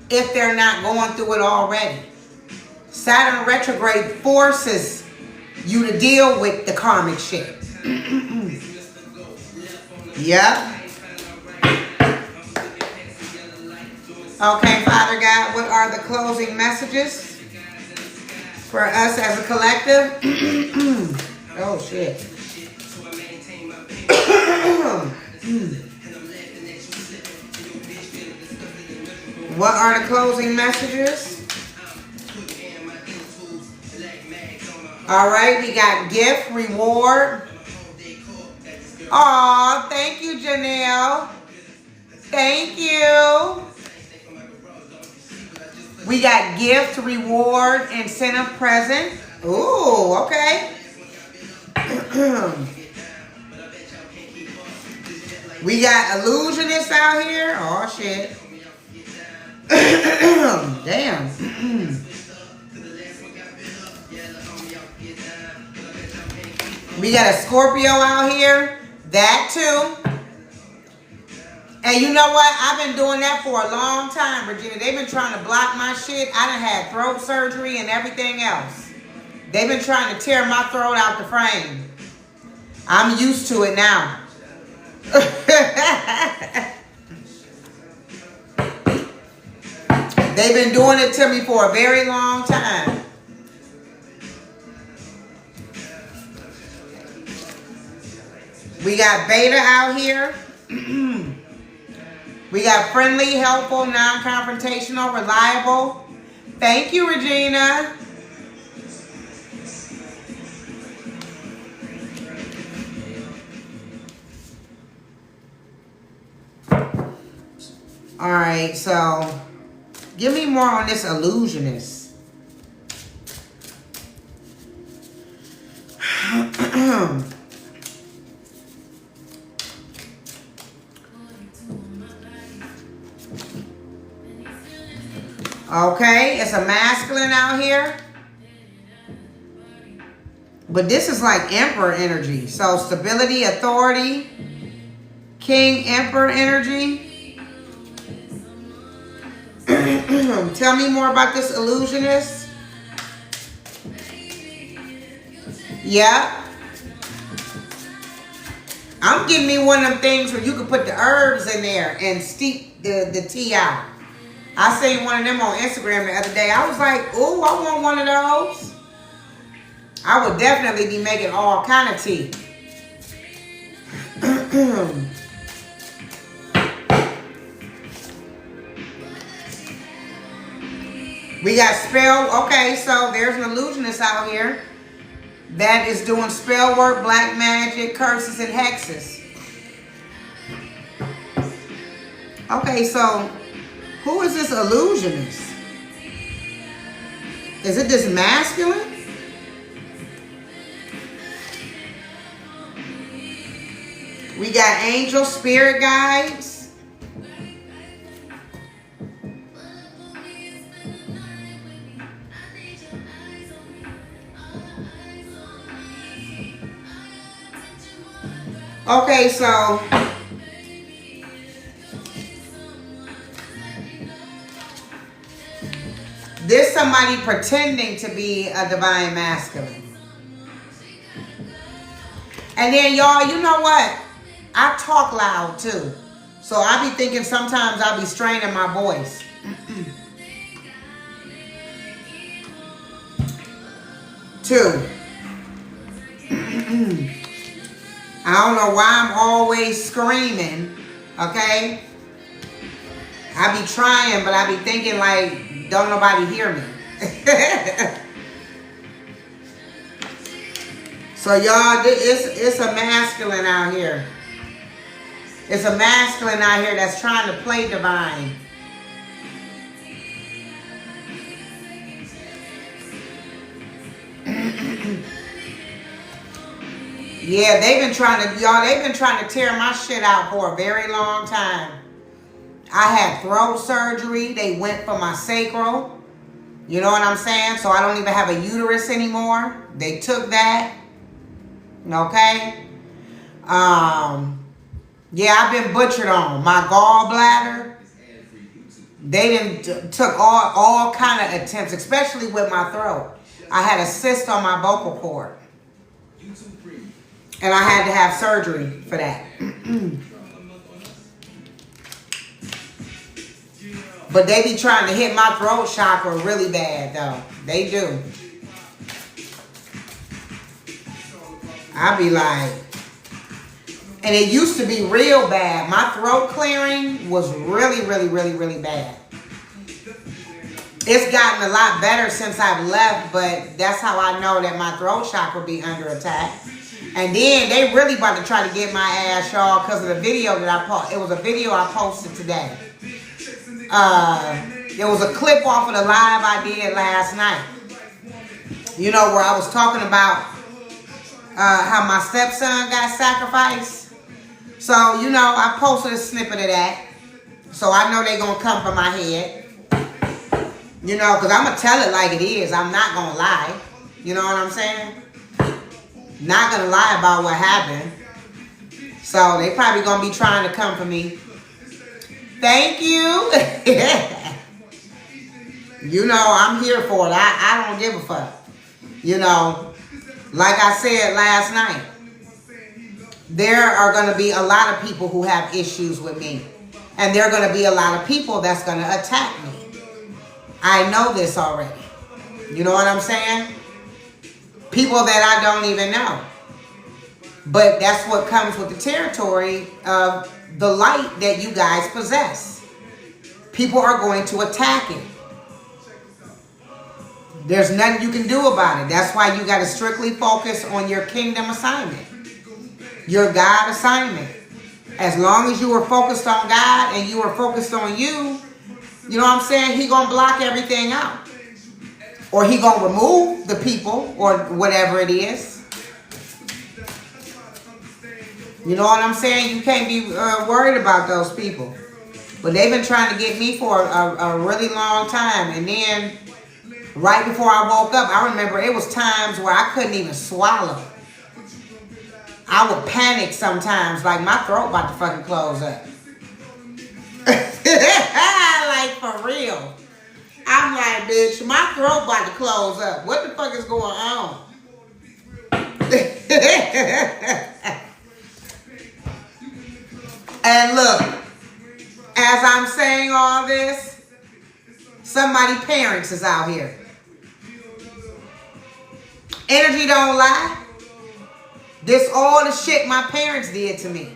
if they're not going through it already. Saturn retrograde forces you to deal with the karmic shit. Yeah. Okay, Father God, what are the closing messages for us as a collective? Oh, shit. What are the closing messages? All right, we got gift, reward. Aw, thank you, Janelle. Thank you. We got gift, reward, incentive, present. Ooh, okay. We got illusionists out here. Oh, shit. Damn. We got a Scorpio out here. That too. And you know what? I've been doing that for a long time, Regina. They've been trying to block my shit. I done had throat surgery and everything else. They've been trying to tear my throat out the frame. I'm used to it now. They've been doing it to me for a very long time. We got Beta out here. We got friendly, helpful, non-confrontational, reliable. Thank you, Regina. All right, so give me more on this illusionist. Okay, it's a masculine out here. But this is like Emperor energy. So stability, authority, King, Emperor energy. Tell me more about this illusionist. Yeah. I'm getting me one of them things where you can put the herbs in there and steep the tea out. I seen one of them on Instagram the other day. I was like, ooh, I want one of those. I would definitely be making all kind of tea. We got spell. Okay, so there's an illusionist out here that is doing spell work, black magic, curses, and hexes. Okay, so who is this illusionist? Is it this masculine? We got angel spirit guides. Okay, so there's somebody pretending to be a divine masculine. And then y'all, you know what? I talk loud too. So I be thinking sometimes I be straining my voice. Two. I don't know why I'm always screaming, okay? I be trying, but I be thinking like, don't nobody hear me. So y'all, it's a masculine out here. It's a masculine out here that's trying to play divine. Yeah, they've been trying to tear my shit out for a very long time. I had throat surgery. They went for my sacral. You know what I'm saying? So I don't even have a uterus anymore. They took that. Okay? Yeah, I've been butchered on. My gallbladder. They took all kind of attempts, especially with my throat. I had a cyst on my vocal cord. And I had to have surgery for that. But they be trying to hit my throat chakra really bad, though. They do. I be like... And it used to be real bad. My throat clearing was really, really, really, really bad. It's gotten a lot better since I've left, but that's how I know that my throat chakra be under attack. And then they really about to try to get my ass, y'all, because of the video that I posted. It was a video I posted today. It was a clip off of the live I did last night. You know, where I was talking about how my stepson got sacrificed. So, you know, I posted a snippet of that. So I know they're going to come for my head. You know, because I'm going to tell it like it is. I'm not going to lie. You know what I'm saying? Not going to lie about what happened. So they probably going to be trying to come for me. Thank you. You know, I'm here for it. I don't give a fuck. You know, like I said last night, there are going to be a lot of people who have issues with me. And there are going to be a lot of people that's going to attack me. I know this already. You know what I'm saying? People that I don't even know. But that's what comes with the territory of the light that you guys possess. People are going to attack it. There's nothing you can do about it. That's why you got to strictly focus on your kingdom assignment. Your God assignment. As long as you are focused on God and you are focused on you, you know what I'm saying? He going to block everything out. Or he going to remove the people or whatever it is. You know what I'm saying? You can't be worried about those people. But they've been trying to get me for a really long time. And then right before I woke up, I remember it was times where I couldn't even swallow. I would panic sometimes, like my throat about to fucking close up. Like for real. I'm like, bitch, my throat about to close up. What the fuck is going on? And look, as I'm saying all this, somebody's parents is out here. Energy don't lie. This all the shit my parents did to me.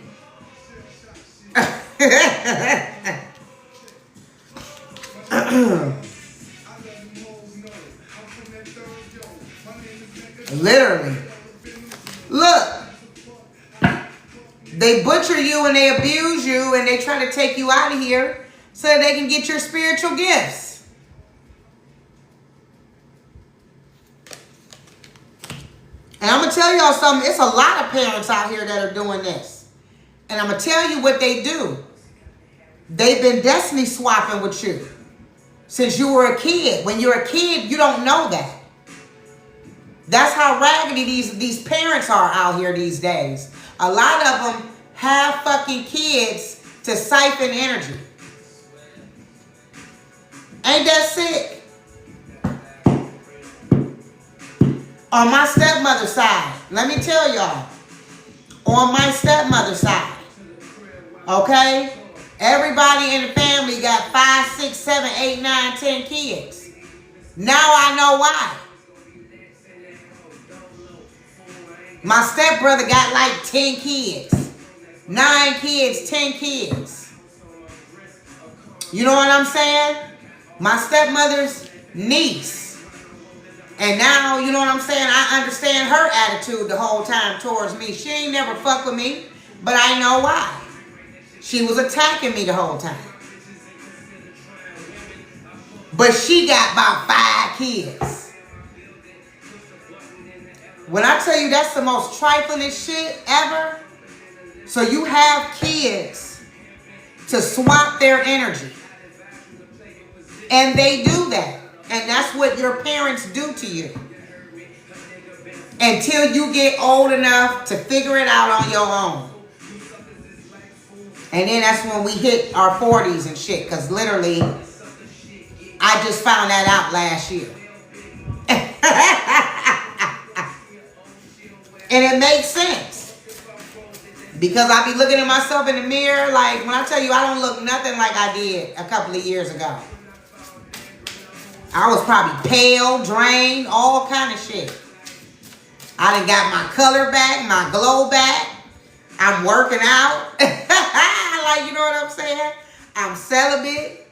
Literally. Look. They butcher you and they abuse you and they try to take you out of here so that they can get your spiritual gifts. And I'm going to tell y'all something. It's a lot of parents out here that are doing this. And I'm going to tell you what they do. They've been destiny swapping with you since you were a kid. When you're a kid, you don't know that. That's how raggedy these parents are out here these days. A lot of them have fucking kids to siphon energy. Ain't that sick? On my stepmother's side, let me tell y'all. On my stepmother's side, okay? Everybody in the family got 5, 6, 7, 8, 9, 10 kids. Now I know why. My stepbrother got like 10 kids. 9 kids, 10 kids. You know what I'm saying? My stepmother's niece. And now, you know what I'm saying? I understand her attitude the whole time towards me. She ain't never fucked with me, but I know why. She was attacking me the whole time. But she got about 5 kids. When I tell you that's the most triflingest shit ever, so you have kids to swap their energy. And they do that. And that's what your parents do to you. Until you get old enough to figure it out on your own. And then that's when we hit our 40s and shit. Because literally, I just found that out last year. And it makes sense. Because I be looking at myself in the mirror. Like, when I tell you I don't look nothing like I did a couple of years ago. I was probably pale, drained, all kind of shit. I done got my color back, my glow back. I'm working out. Like, you know what I'm saying? I'm celibate.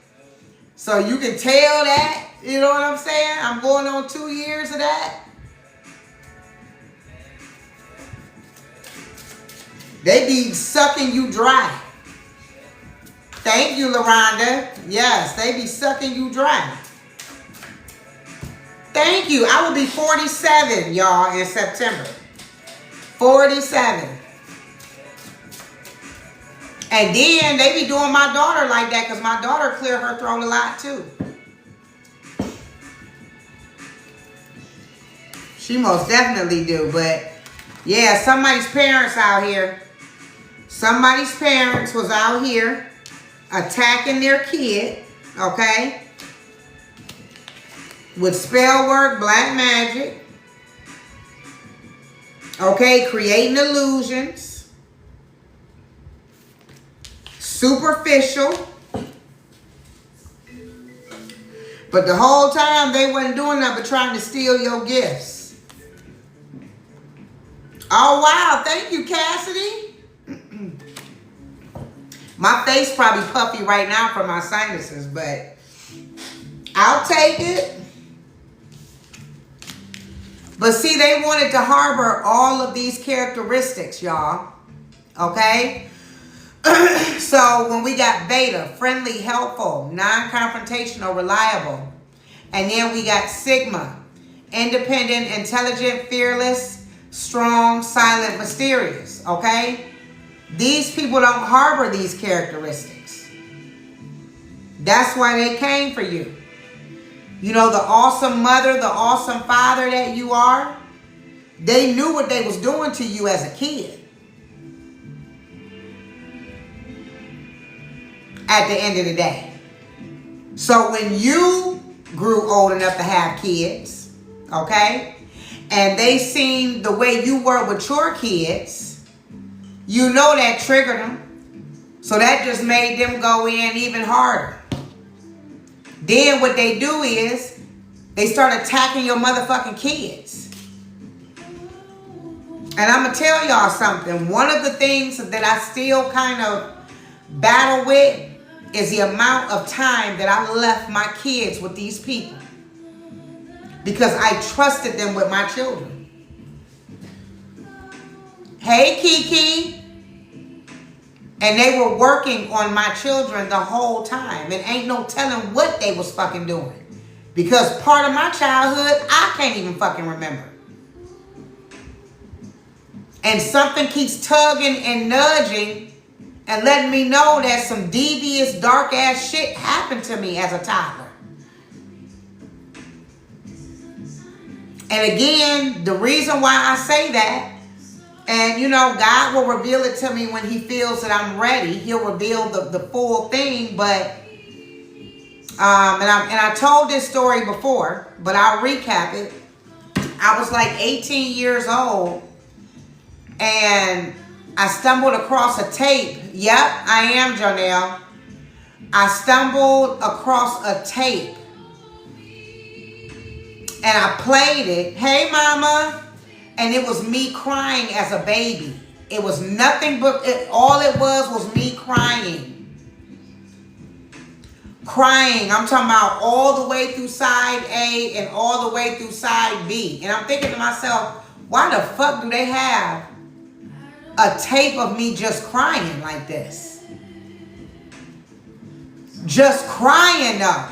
So you can tell that. You know what I'm saying? I'm going on 2 years of that. They be sucking you dry. Thank you, LaRonda. Yes, they be sucking you dry. Thank you. I will be 47, y'all, in September. 47. And then they be doing my daughter like that because my daughter clear her throat a lot too. She most definitely do. But yeah, somebody's parents out here. Somebody's parents was out here attacking their kid, okay? With spell work, black magic. Okay, creating illusions. Superficial. But the whole time they wasn't doing nothing but trying to steal your gifts. Oh, wow. Thank you, Cassidy. My face probably puffy right now from my sinuses, but I'll take it. But see, they wanted to harbor all of these characteristics, y'all. Okay? So when we got beta, friendly, helpful, non-confrontational, reliable. And then we got sigma, independent, intelligent, fearless, strong, silent, mysterious. Okay? These people don't harbor these characteristics. That's why they came for you. You know, the awesome mother, the awesome father that you are, they knew what they was doing to you as a kid. At the end of the day. So when you grew old enough to have kids, okay, and they seen the way you were with your kids, you know that triggered them. So that just made them go in even harder. Then what they do is they start attacking your motherfucking kids. And I'm going to tell y'all something. One of the things that I still kind of battle with is the amount of time that I left my kids with these people. Because I trusted them with my children. Hey, Kiki. And they were working on my children the whole time. And ain't no telling what they was fucking doing. Because part of my childhood, I can't even fucking remember. And something keeps tugging and nudging and letting me know that some devious, dark ass shit happened to me as a toddler. And again, the reason why I say that, and, you know, God will reveal it to me when he feels that I'm ready. He'll reveal the full thing. But, and I told this story before, but I'll recap it. I was like 18 years old, and I stumbled across a tape. Yep, I am, Jonelle. I stumbled across a tape, and I played it. Hey, mama. And it was me crying as a baby. It was nothing but, all it was me crying. Crying. I'm talking about all the way through side A and all the way through side B. And I'm thinking to myself, why the fuck do they have a tape of me just crying like this? Just crying though.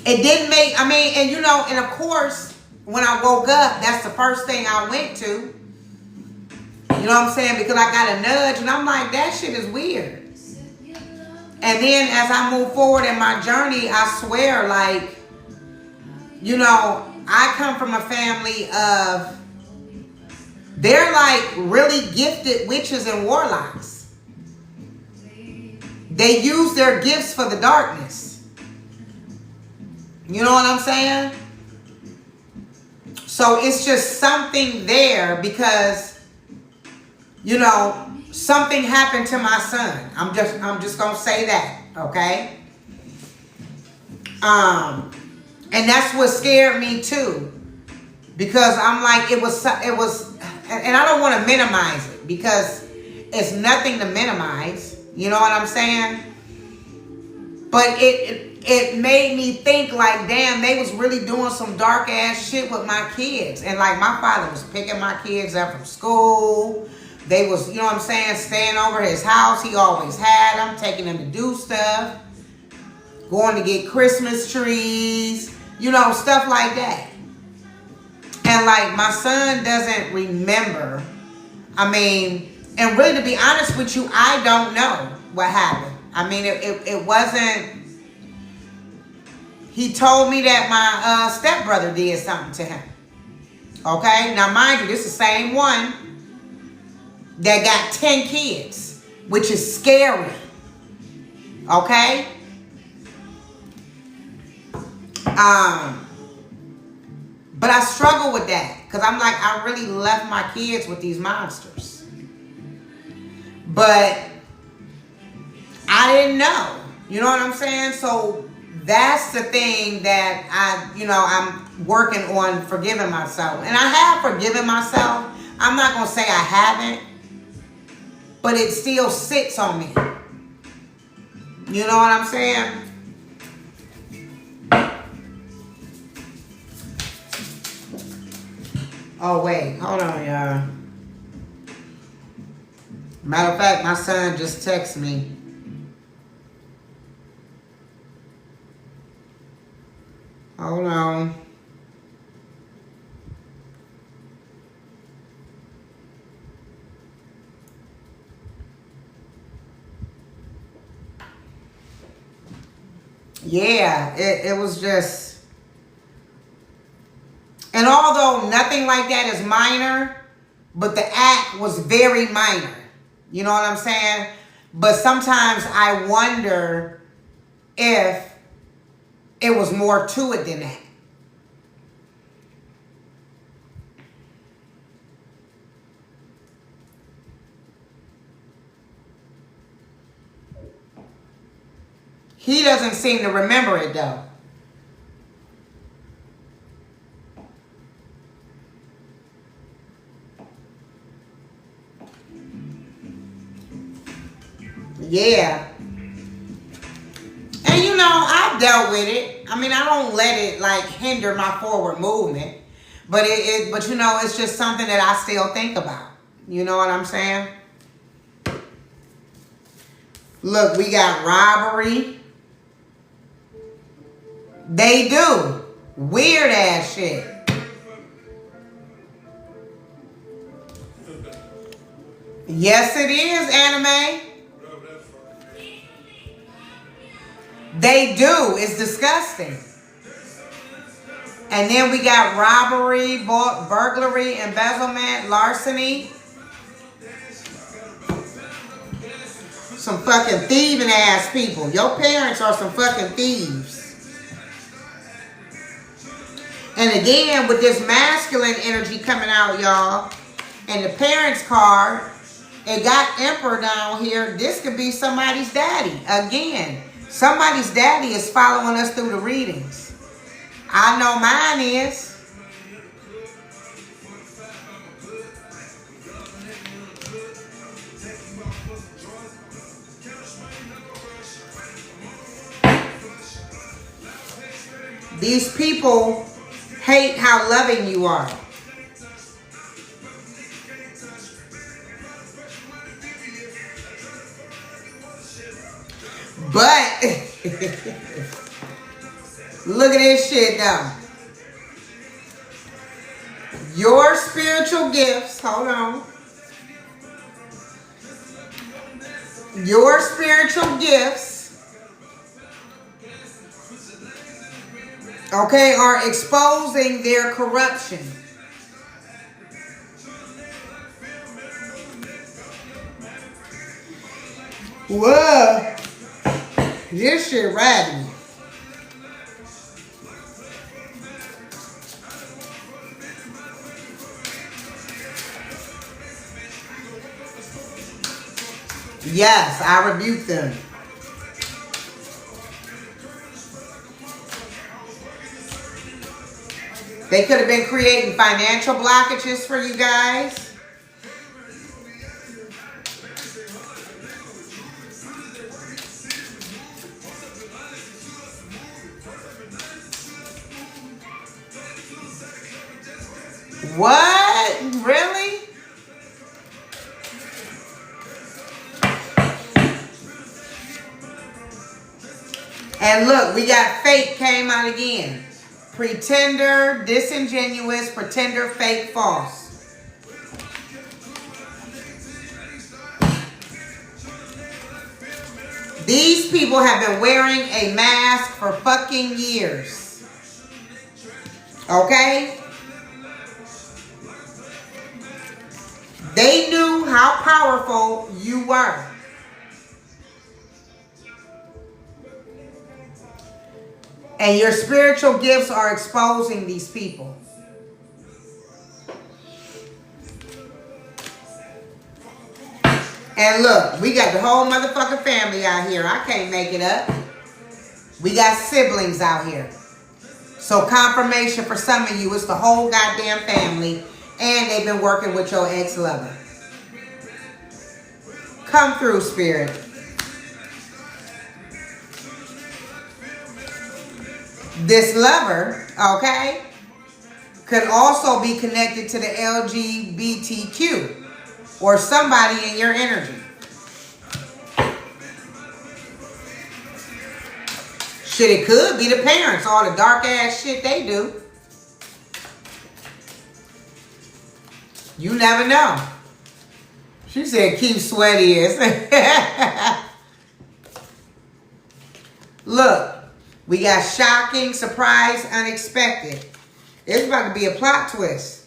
It didn't make, and you know, and of course, when I woke up, that's the first thing I went to. You know what I'm saying? Because I got a nudge, and I'm like, that shit is weird. And then as I move forward in my journey, I swear, like, you know, I come from a family of, they're like really gifted witches and warlocks. They use their gifts for the darkness. You know what I'm saying? So it's just something there because, you know, something happened to my son. I'm just gonna say that, okay? And that's what scared me too, because I'm like, it was, and I don't want to minimize it because it's nothing to minimize. You know what I'm saying? But it made me think like, damn, they was really doing some dark ass shit with my kids. And like my father was picking my kids up from school. They was, you know what I'm saying, staying over his house. He always had them, taking them to do stuff. Going to get Christmas trees, you know, stuff like that. And like my son doesn't remember I mean, and really to be honest with you, I don't know what happened. I mean, it wasn't, he told me that my stepbrother did something to him. Okay, now mind you, this is the same one that got 10 kids, which is scary. Okay? But I struggle with that because I'm like, I really left my kids with these monsters. But I didn't know. You know what I'm saying? So that's the thing that I'm working on forgiving myself. And I have forgiven myself. I'm not going to say I haven't, but it still sits on me. You know what I'm saying? Oh, wait. Hold on, y'all. Matter of fact, my son just texted me. Hold on. Yeah, it was just... And although nothing like that is minor, but the act was very minor. You know what I'm saying? But sometimes I wonder if it was more to it than that. He doesn't seem to remember it though. Yeah. And you know, I've dealt with it. I mean, I don't let it like hinder my forward movement. But but you know, it's just something that I still think about. You know what I'm saying? Look, we got robbery. They do. Weird ass shit. Yes, it is, anime. They do. It's disgusting. And then we got robbery, burglary, embezzlement, larceny. Some fucking thieving ass people. Your parents are some fucking thieves. And again, with this masculine energy coming out, y'all, and the parents card, it got Emperor down here. This could be somebody's daddy. Again, somebody's daddy is following us through the readings. I know mine is. These people hate how loving you are. But look at this shit though. Your spiritual gifts, hold on. Your spiritual gifts, okay, are exposing their corruption. Whoa. This shit riding me. Yes, I rebuke them. They could have been creating financial blockages for you guys. What? Really? And look, we got fake came out again. Pretender, disingenuous, pretender, fake, false. These people have been wearing a mask for fucking years. Okay? They knew how powerful you were. And your spiritual gifts are exposing these people. And look, we got the whole motherfucking family out here. I can't make it up. We got siblings out here. So confirmation for some of you, it's the whole goddamn family. And they've been working with your ex-lover. Come through, Spirit. This lover, okay, could also be connected to the LGBTQ or somebody in your energy. Shit, it could be the parents, all the dark ass shit they do. You never know. She said, keep sweaty ass. Look, we got shocking, surprise, unexpected. It's about to be a plot twist.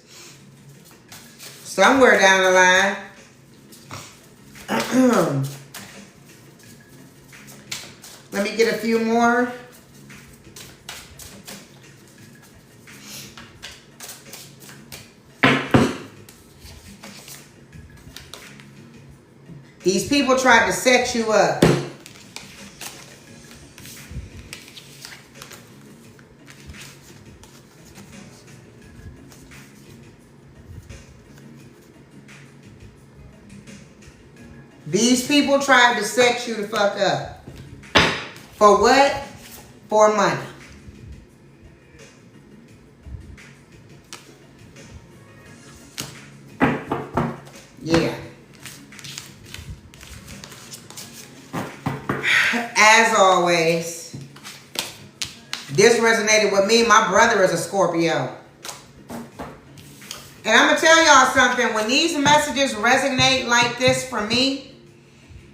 Somewhere down the line. Let me get a few more. These people tried to set you up. These people tried to set you the fuck up. For what? For money. Yeah. As always, this resonated with me. My brother is a Scorpio. And I'm going to tell y'all something. When these messages resonate like this for me,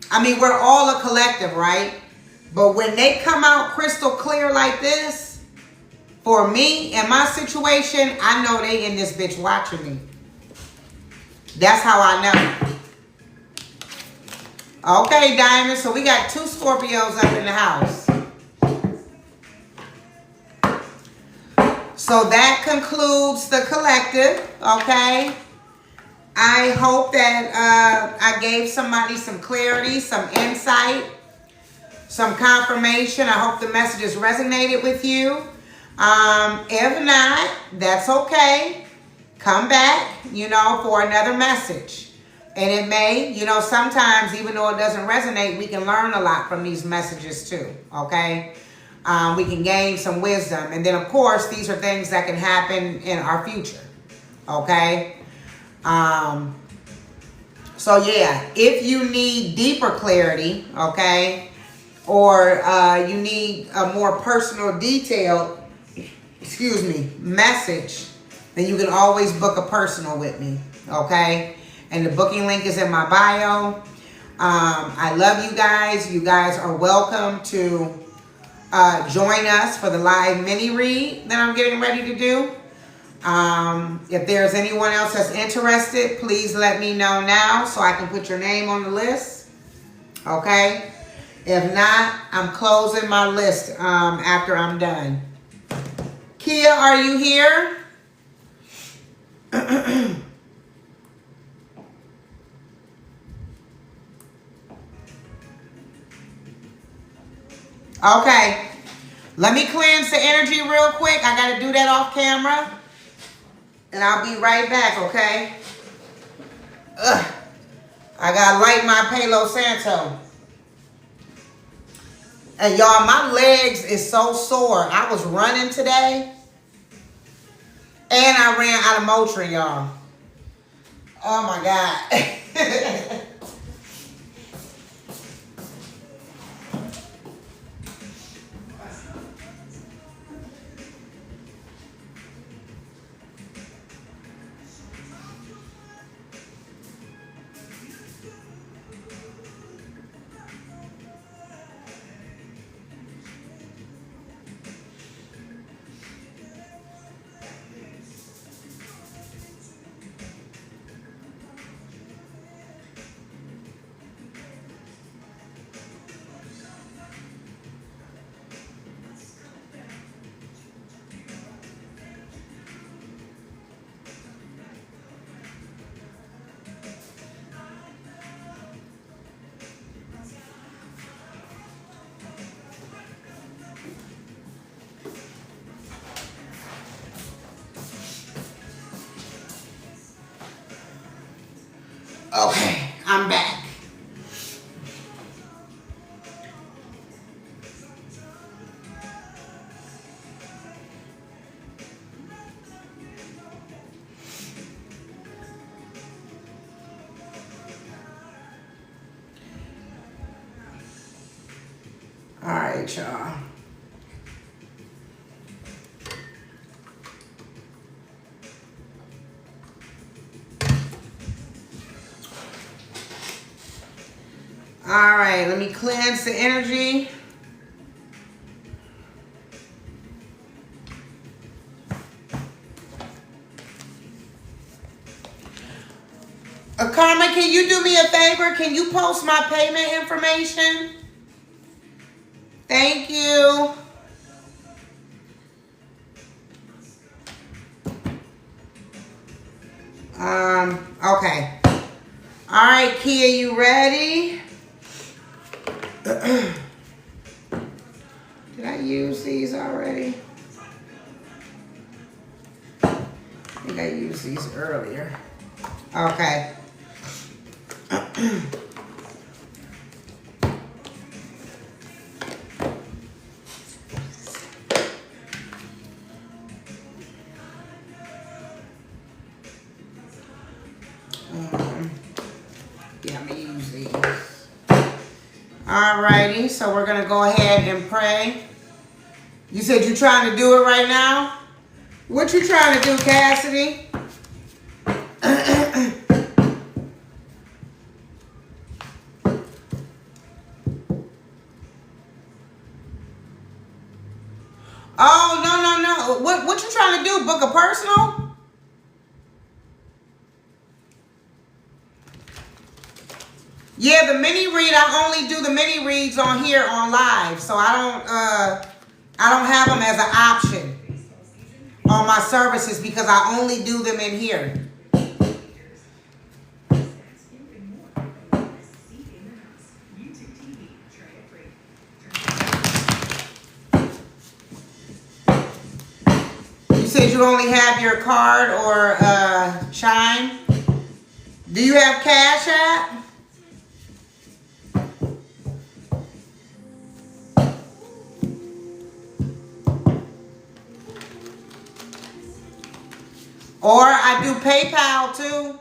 I mean, we're all a collective, right? But when they come out crystal clear like this, for me and my situation, I know they in this bitch watching me. That's how I know. Okay, Diamond. So we got 2 Scorpios up in the house. So that concludes the collective, okay? I hope that I gave somebody some clarity, some insight, some confirmation. I hope the messages resonated with you. If not, that's okay. Come back, for another message. And it may, sometimes, even though it doesn't resonate, we can learn a lot from these messages too, okay? We can gain some wisdom. And then, of course, these are things that can happen in our future, okay? So, yeah, if you need deeper clarity, okay, or you need a more personal, detailed, message, then you can always book a personal with me, okay? And the booking link is in my bio. I love you guys. You guys are welcome to join us for the live mini read that I'm getting ready to do. If there's anyone else that's interested, please let me know now so I can put your name on the list. Okay? If not, I'm closing my list after I'm done. Kia, are you here? Okay. Let me cleanse the energy real quick. I got to do that off camera. And I'll be right back, okay? I got to light my Palo Santo. And y'all, my legs is so sore. I was running today. And I ran out of Motrin, y'all. Oh, my God. Okay, I'm back. All right, y'all. All right, let me cleanse the energy. Karma, can you do me a favor? Can you post my payment information? Thank you. Okay. All right, Kia, you ready? Did I use these already? I think I used these earlier. Okay. Yeah, I'm gonna use these. Alrighty, so we're gonna go ahead and pray. You said you're trying to do it right now? What you trying to do, Cassidy? Oh, no. What you trying to do? Book a personal? Yeah, the mini read, I only do the mini reads on here on live. So I don't have them as an option on my services because I only do them in here. You said you only have your card or Chime. Do you have Cash App? Or I do PayPal too.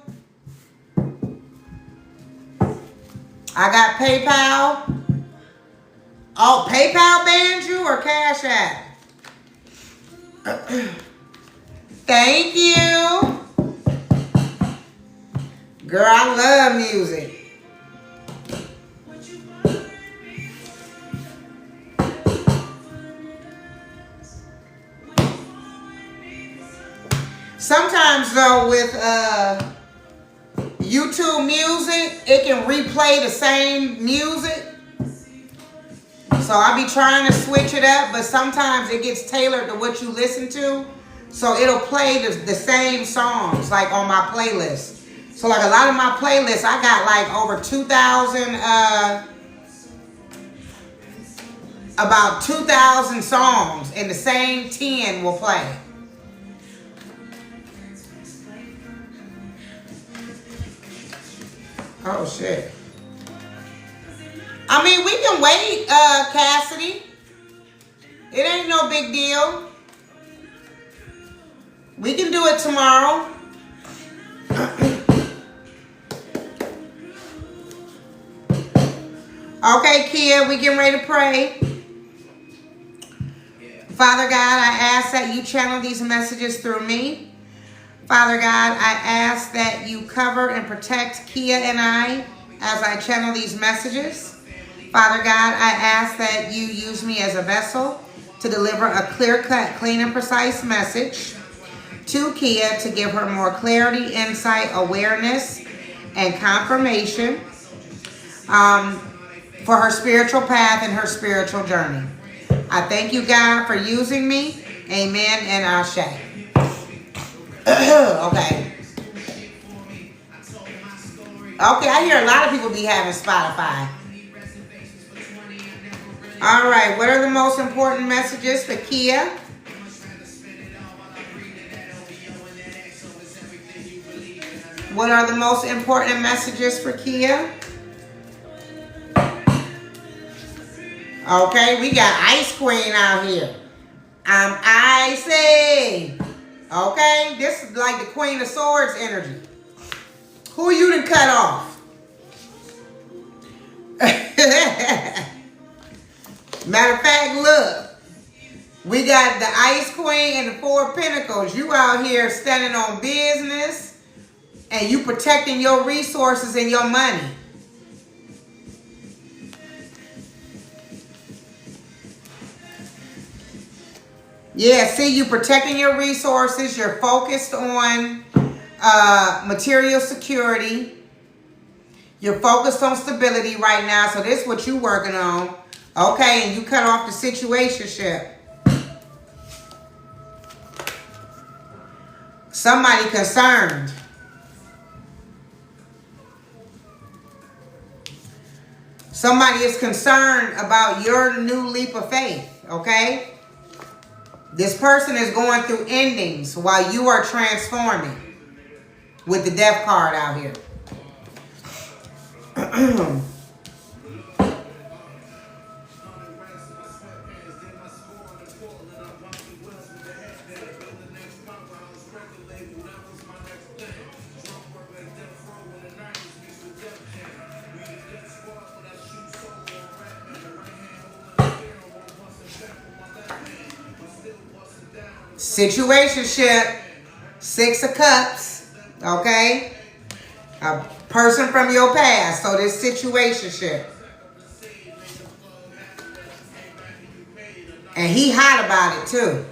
I got PayPal. Oh, PayPal banned you or Cash App? Thank you. Girl, I love music. Sometimes though with YouTube music, it can replay the same music. So I be trying to switch it up, but sometimes it gets tailored to what you listen to. So it'll play the same songs like on my playlist. So like a lot of my playlists, I got like over 2,000, about 2,000 songs and the same 10 will play. Oh, shit. I mean, we can wait, Cassidy. It ain't no big deal. We can do it tomorrow. Okay, Kia, we getting ready to pray. Father God, I ask that you channel these messages through me. Father God, I ask that you cover and protect Kia and I as I channel these messages. Father God, I ask that you use me as a vessel to deliver a clear-cut, clean, and precise message to Kia to give her more clarity, insight, awareness, and confirmation for her spiritual path and her spiritual journey. I thank you, God, for using me. Amen and Ashe. Okay. Okay, I hear a lot of people be having Spotify. All right, what are the most important messages for Kia? What are the most important messages for Kia? Okay, we got Ice Queen out here. I'm icy. Okay, this is like the Queen of Swords energy. Who you done cut off? Matter of fact, look. We got the Ice Queen and the Four of Pentacles. You out here standing on business and you protecting your resources and your money. Yeah, see, you protecting your resources. You're focused on material security. You're focused on stability right now. So this is what you're working on. Okay, and you cut off the situationship. Somebody concerned. Somebody is concerned about your new leap of faith, okay? This person is going through endings while you are transforming with the death card out here. Situationship, Six of Cups, okay? A person from your past, so this situationship. And he hot about it too.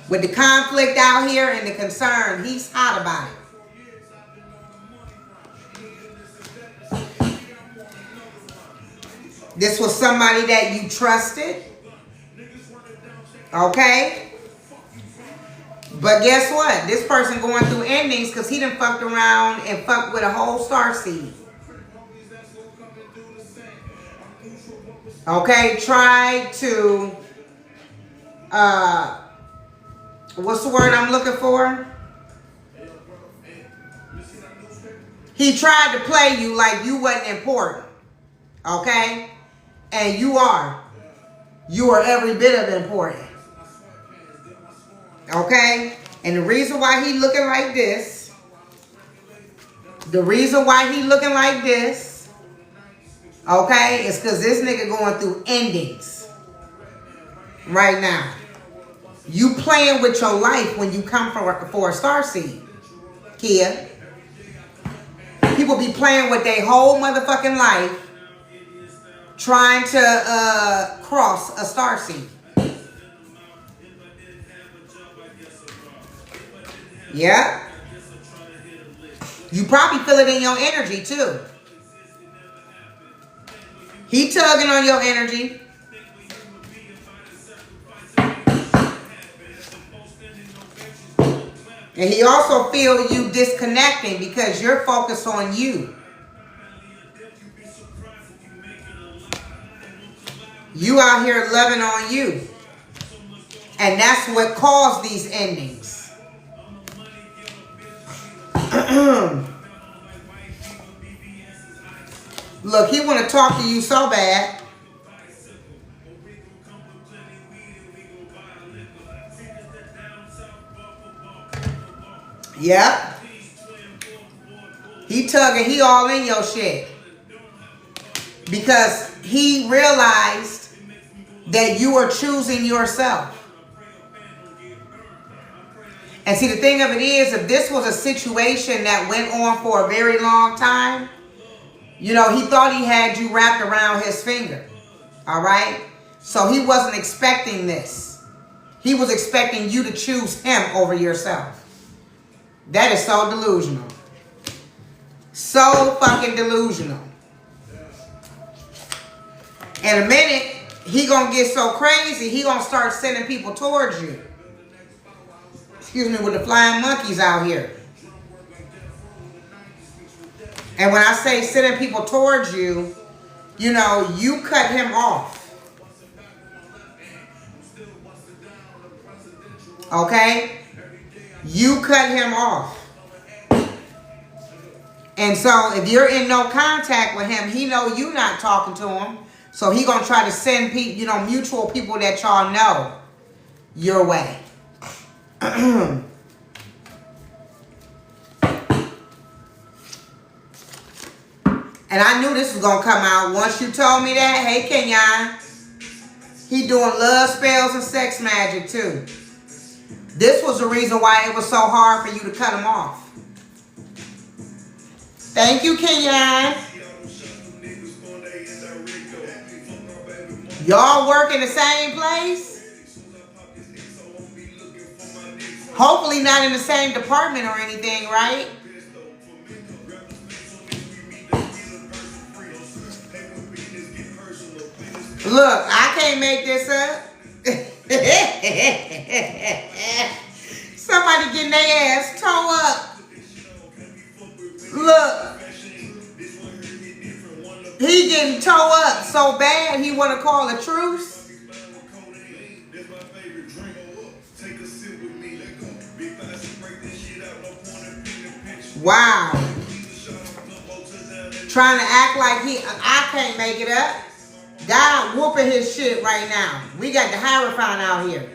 With the conflict out here and the concern, he's hot about it. This was somebody that you trusted, okay? But guess what? This person going through endings because he done fucked around and fucked with a whole starseed. Okay, try to, what's the word I'm looking for? He tried to play you like you wasn't important. Okay? And you are. You are every bit of important. Okay? And the reason why he looking like this, okay, is because this nigga going through endings right now. You playing with your life when you come for a starseed, Kia. People be playing with their whole motherfucking life trying to cross a starseed. Yeah. You probably feel it in your energy too. He tugging on your energy. And he also feel you disconnecting because you're focused on you. You out here loving on you. And that's what caused these endings. Look, he want to talk to you so bad. Yep. He tugging, he all in your shit. Because he realized that you are choosing yourself. And see, the thing of it is, if this was a situation that went on for a very long time, you know, he thought he had you wrapped around his finger. All right? So he wasn't expecting this. He was expecting you to choose him over yourself. That is so delusional. So fucking delusional. In a minute, he gonna get so crazy, he gonna start sending people towards you. Excuse me, with the flying monkeys out here. And when I say sending people towards you, you know, you cut him off. Okay? You cut him off. And so if you're in no contact with him, he know you not talking to him. So he gonna try to send people, you know, mutual people that y'all know your way. And I knew this was gonna come out once you told me that. Hey, Kenyon, he doing love spells and sex magic too. This was the reason why it was so hard for you to cut him off. Thank you, Kenyon. Y'all work in the same place? Hopefully not in the same department or anything, right? Look, I can't make this up. Somebody getting their ass toe up. Look. He getting toe up so bad he want to call a truce. Wow. Trying to act like I can't make it up. God whooping his shit right now. We got the Hierophant out here.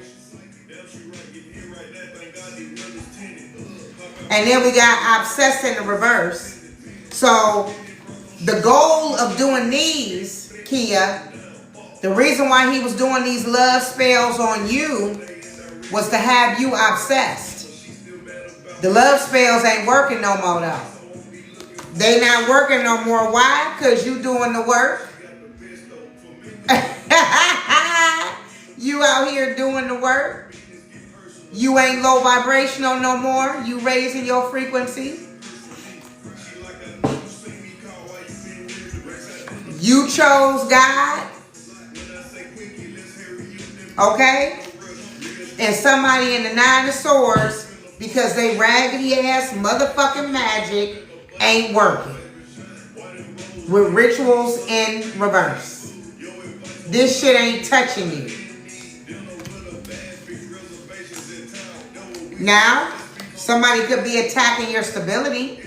And then we got obsessed in the reverse. So the goal of doing these, Kia, the reason why he was doing these love spells on you was to have you obsessed. The love spells ain't working no more though. They not working no more. Why? Because you doing the work. You out here doing the work. You ain't low vibrational no more. You raising your frequency. You chose God. Okay? And somebody in the Nine of Swords, because they raggedy ass motherfucking magic ain't working. With rituals in reverse. This shit ain't touching you. Now, somebody could be attacking your stability.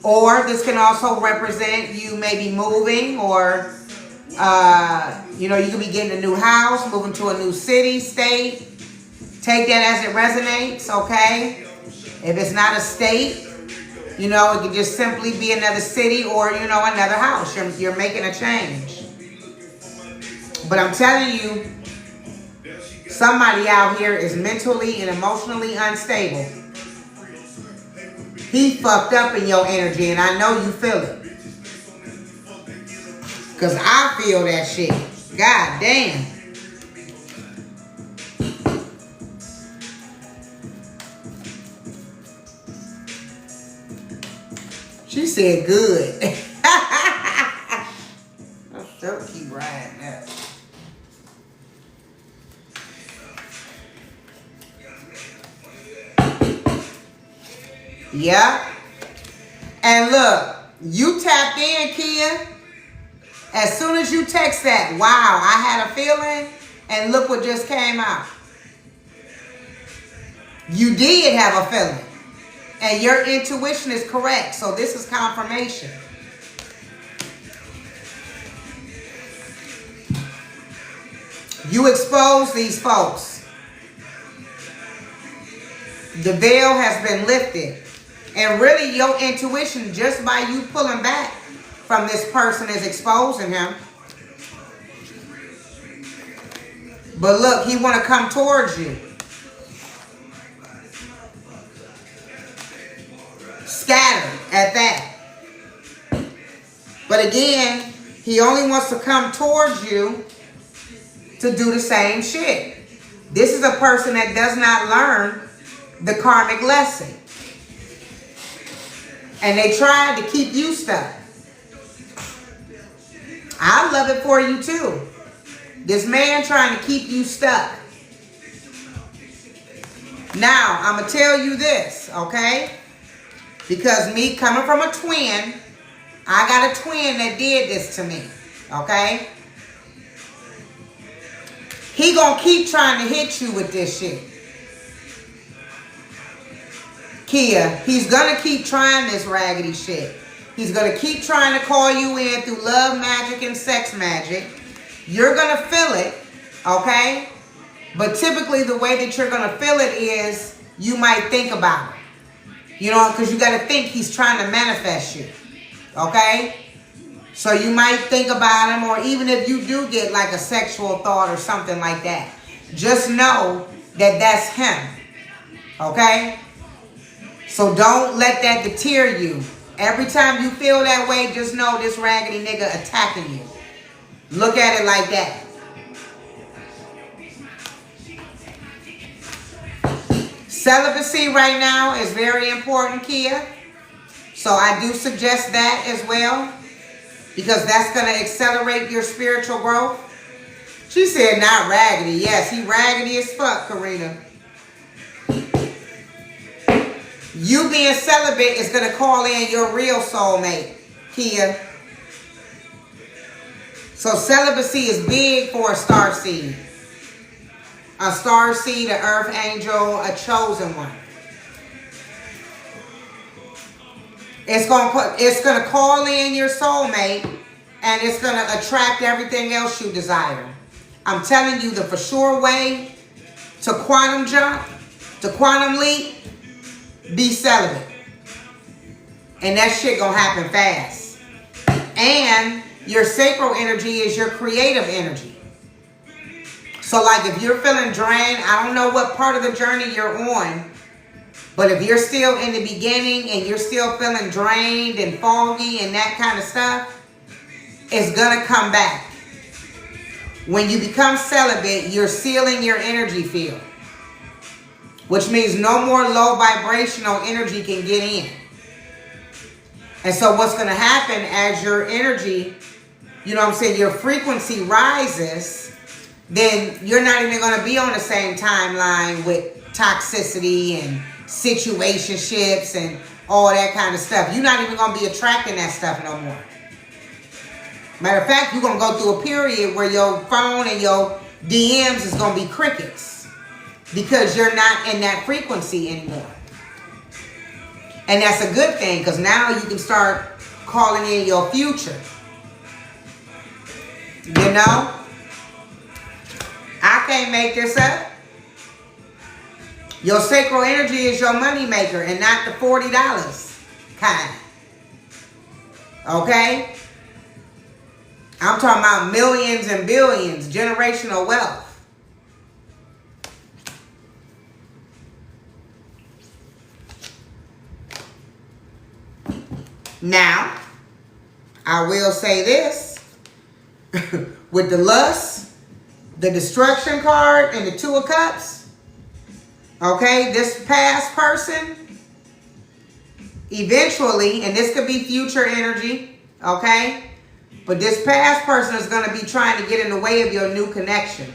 Or this can also represent you maybe moving or, you know, you could be getting a new house, moving to a new city, state. Take that as it resonates, okay? If it's not a state, you know, it could just simply be another city or, you know, another house. You're making a change. But I'm telling you, somebody out here is mentally and emotionally unstable. He fucked up in your energy, and I know you feel it. Because I feel that shit. God damn. She said good. I'll still keep riding that. Yeah. And look, you tapped in, Kia. As soon as you text that, wow, I had a feeling, and look what just came out. You did have a feeling. And your intuition is correct. So this is confirmation. You exposed these folks. The veil has been lifted. And really your intuition, just by you pulling back from this person, is exposing him. But look, he want to come towards you. Scattered at that. But again, he only wants to come towards you to do the same shit. This is a person that does not learn the karmic lesson. And they tried to keep you stuck. I love it for you too. This man trying to keep you stuck. Now, I'm going to tell you this, okay? Because me coming from a twin, I got a twin that did this to me, okay? He gonna keep trying to hit you with this shit. Kia, he's going to keep trying this raggedy shit. He's going to keep trying to call you in through love magic and sex magic. You're going to feel it, okay? But typically the way that you're going to feel it is you might think about it. You know, because you got to think he's trying to manifest you, okay? So you might think about him, or even if you do get like a sexual thought or something like that, just know that that's him, okay? So don't let that deter you. Every time you feel that way, just know this raggedy nigga attacking you. Look at it like that. Celibacy right now is very important, Kia. So I do suggest that as well, because that's going to accelerate your spiritual growth. She said not raggedy. Yes, he raggedy as fuck, Karina. You being celibate is going to call in your real soulmate, Kia. So celibacy is big for a starseed. A starseed, an earth angel, a chosen one. It's going to call in your soulmate, and it's going to attract everything else you desire. I'm telling you, the for sure way to quantum jump, to quantum leap, be celibate. And that shit gonna happen fast. And your sacral energy is your creative energy. So like if you're feeling drained, I don't know what part of the journey you're on, but if you're still in the beginning and you're still feeling drained and foggy and that kind of stuff, it's gonna come back. When you become celibate, you're sealing your energy field, which means no more low vibrational energy can get in. And so what's going to happen as your energy, you know what I'm saying, your frequency rises, then you're not even going to be on the same timeline with toxicity and situationships and all that kind of stuff. You're not even going to be attracting that stuff no more. Matter of fact, you're going to go through a period where your phone and your DMs is going to be crickets, because you're not in that frequency anymore. And that's a good thing, because now you can start calling in your future. You know? I can't make this up. Your sacral energy is your money maker and not the $40 kind. Okay? I'm talking about millions and billions, generational wealth. Now, I will say this. With the lust, the destruction card, and the Two of Cups, okay, this past person, eventually, and this could be future energy, okay, but this past person is going to be trying to get in the way of your new connection.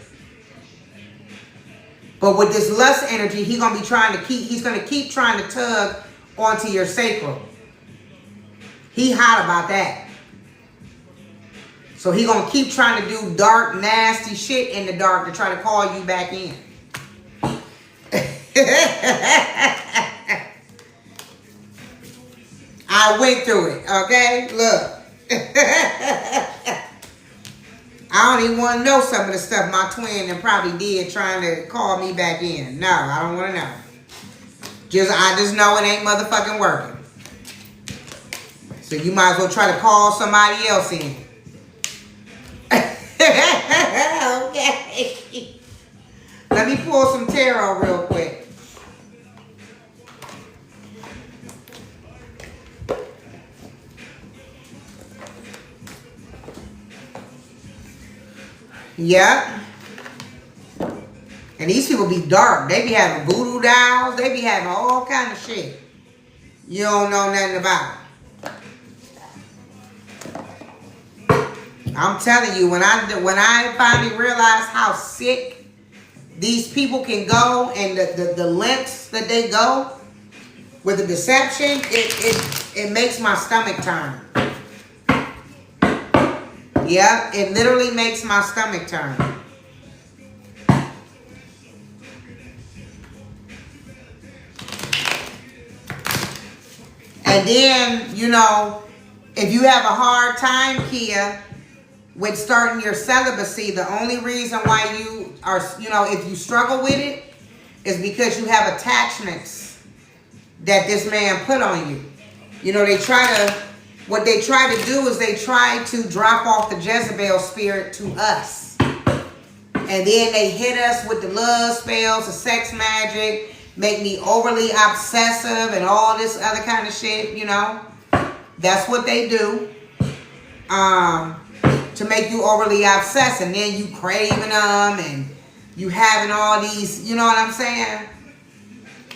But with this lust energy, he's going to keep trying to tug onto your sacral. He hot about that. So he gonna keep trying to do dark, nasty shit in the dark to try to call you back in. I went through it, okay? Look. I don't even want to know some of the stuff my twin and probably did trying to call me back in. No, I don't want to know. I just know it ain't motherfucking working. So you might as well try to call somebody else in. Okay. Let me pull some tarot real quick. Yep. And these people be dark. They be having voodoo dolls. They be having all kind of shit you don't know nothing about. I'm telling you, when I finally realized how sick these people can go and the lengths that they go with the deception, it makes my stomach turn. Yeah, it literally makes my stomach turn. And then, you know, if you have a hard time, Kia, with starting your celibacy, the only reason why you are, you know, if you struggle with it, is because you have attachments that this man put on you. You know, what they try to do is they try to drop off the Jezebel spirit to us. And then they hit us with the love spells, the sex magic, make me overly obsessive and all this other kind of shit, you know. That's what they do. To make you overly obsessed, and then you craving them and you having all these, you know what I'm saying,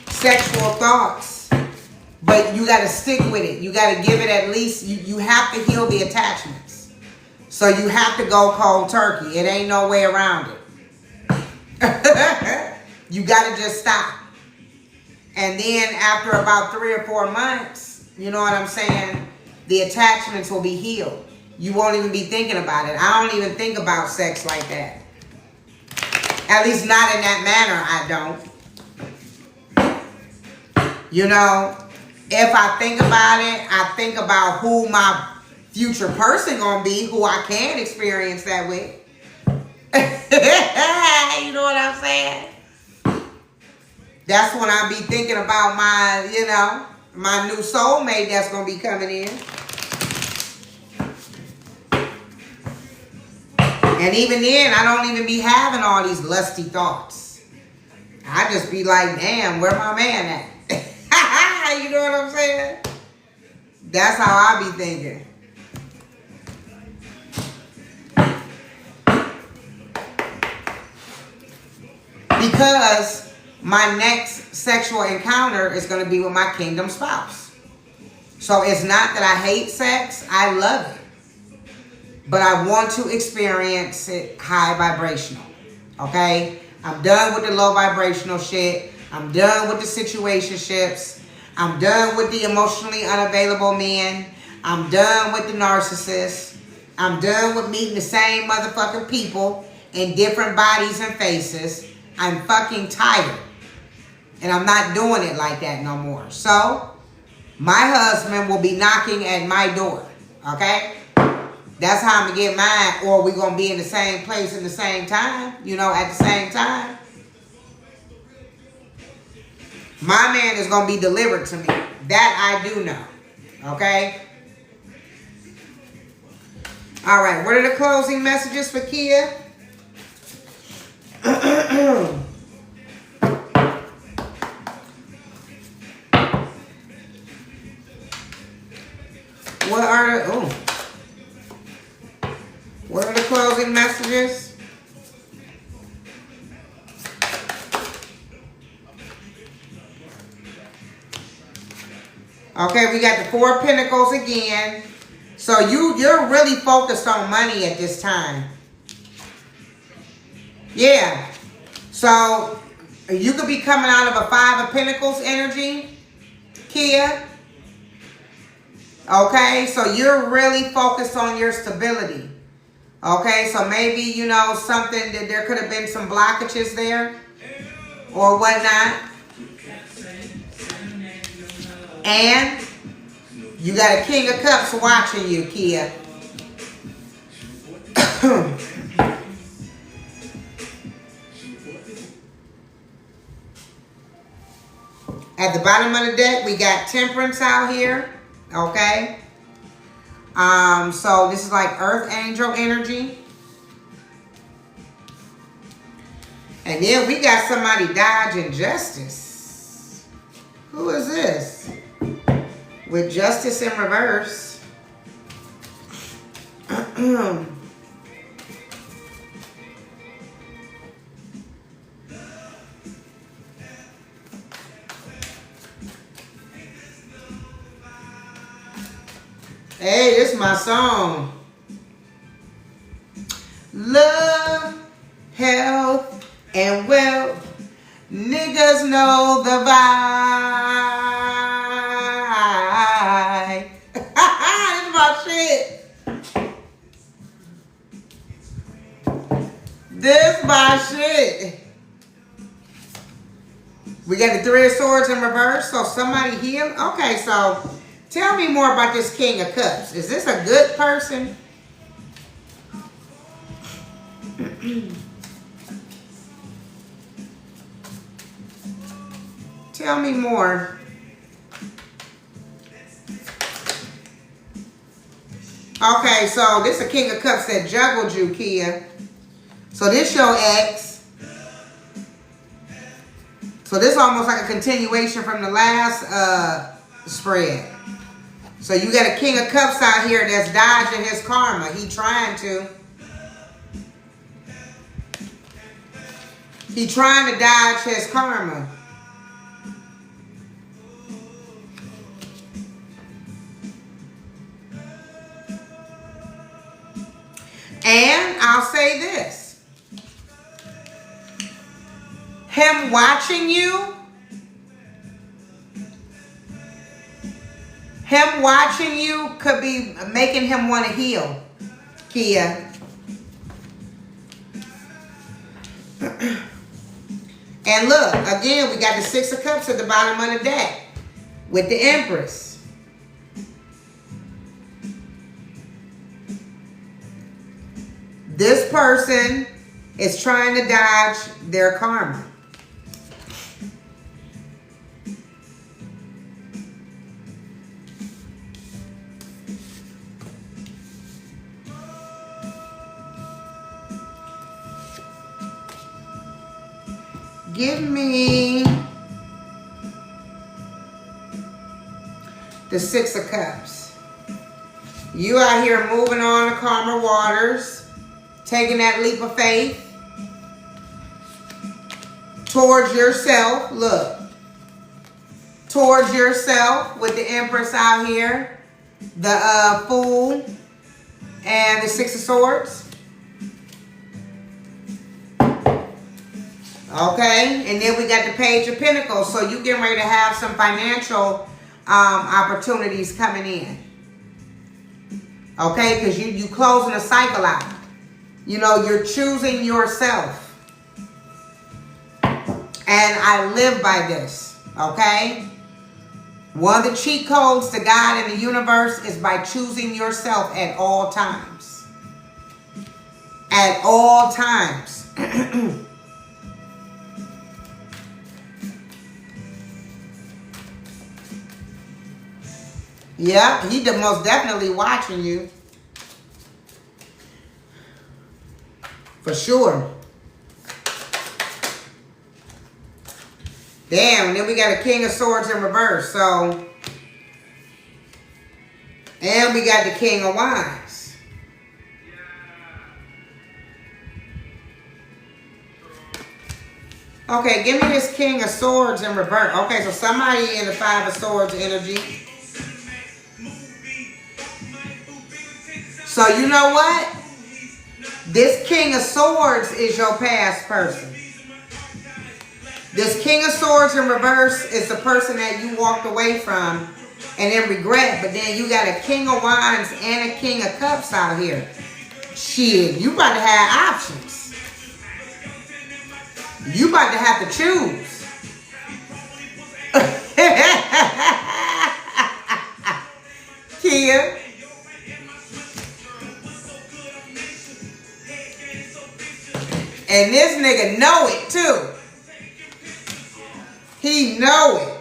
sexual thoughts. But you got to stick with it. You got to give it at least, you have to heal the attachments. So you have to go cold turkey. It ain't no way around it. You got to just stop. And then after about 3 or 4 months, you know what I'm saying, the attachments will be healed. You won't even be thinking about it. I don't even think about sex like that. At least not in that manner, I don't. You know, if I think about it, I think about who my future person gonna be, who I can experience that with. You know what I'm saying? That's when I be thinking about my, you know, my new soulmate that's gonna be coming in. And even then, I don't even be having all these lusty thoughts. I just be like, damn, where my man at? You know what I'm saying? That's how I be thinking. Because my next sexual encounter is going to be with my kingdom spouse. So it's not that I hate sex. I love it. But I want to experience it high vibrational. Okay? I'm done with the low vibrational shit. I'm done with the situationships. I'm done with the emotionally unavailable men. I'm done with the narcissists. I'm done with meeting the same motherfucking people in different bodies and faces. I'm fucking tired. And I'm not doing it like that no more. So, my husband will be knocking at my door. Okay? That's how I'm going to get mine. Or we're going to be in the same place in the same time. You know, at the same time. My man is going to be delivered to me. That I do know. Okay? All right. What are the closing messages for Kia? What are the closing messages? Okay, we got the 4 of Pentacles again. So you're really focused on money at this time. Yeah. So you could be coming out of a 5 of Pentacles energy, Kia. Okay, so you're really focused on your stability. Okay, so maybe, you know, something that there could have been some blockages there or whatnot. And you got a King of Cups watching you, Kia. At the bottom of the deck, we got Temperance out here. Okay. So this is like Earth Angel energy. And then we got somebody dodging justice. Who is this? With justice in reverse. Hey, this is my song. Love, health, and wealth. Niggas know the vibe. This is my shit. This is my shit. We got the 3 of Swords in reverse. So somebody heal. Okay, so Tell me more about this King of Cups. Is this a good person? Tell me more. Okay, so this is a King of Cups that juggled you, Kia. So this your ex. So this is almost like a continuation from the last spread. So you got a King of Cups out here that's dodging his karma. He trying to. He trying to dodge his karma. And I'll say this. Him watching you. Him watching you could be making him want to heal, Kia. And look, again, we got the Six of Cups at the bottom of the deck with the Empress. This person is trying to dodge their karma. Give me the Six of Cups. You out here moving on the karma waters, taking that leap of faith towards yourself. Look, towards yourself with the Empress out here, the Fool, and the Six of Swords. Okay, and then we got the Page of Pentacles. So you getting ready to have some financial opportunities coming in. Okay, because you closing a cycle out. You know, you're choosing yourself. And I live by this. Okay? One of the cheat codes to God and the universe is by choosing yourself at all times. At all times. Yeah, he most definitely watching you. For sure. Damn, and then we got a King of Swords in reverse, so. And we got the King of Wands. Okay, give me this King of Swords in reverse. Okay, so somebody in the Five of Swords energy. So you know what? This King of Swords is your past person. This King of Swords in reverse is the person that you walked away from and then regret. But then you got a King of Wands and a King of Cups out here. Shit, you about to have options. You about to have to choose. Kia. And this nigga know it too. He know it.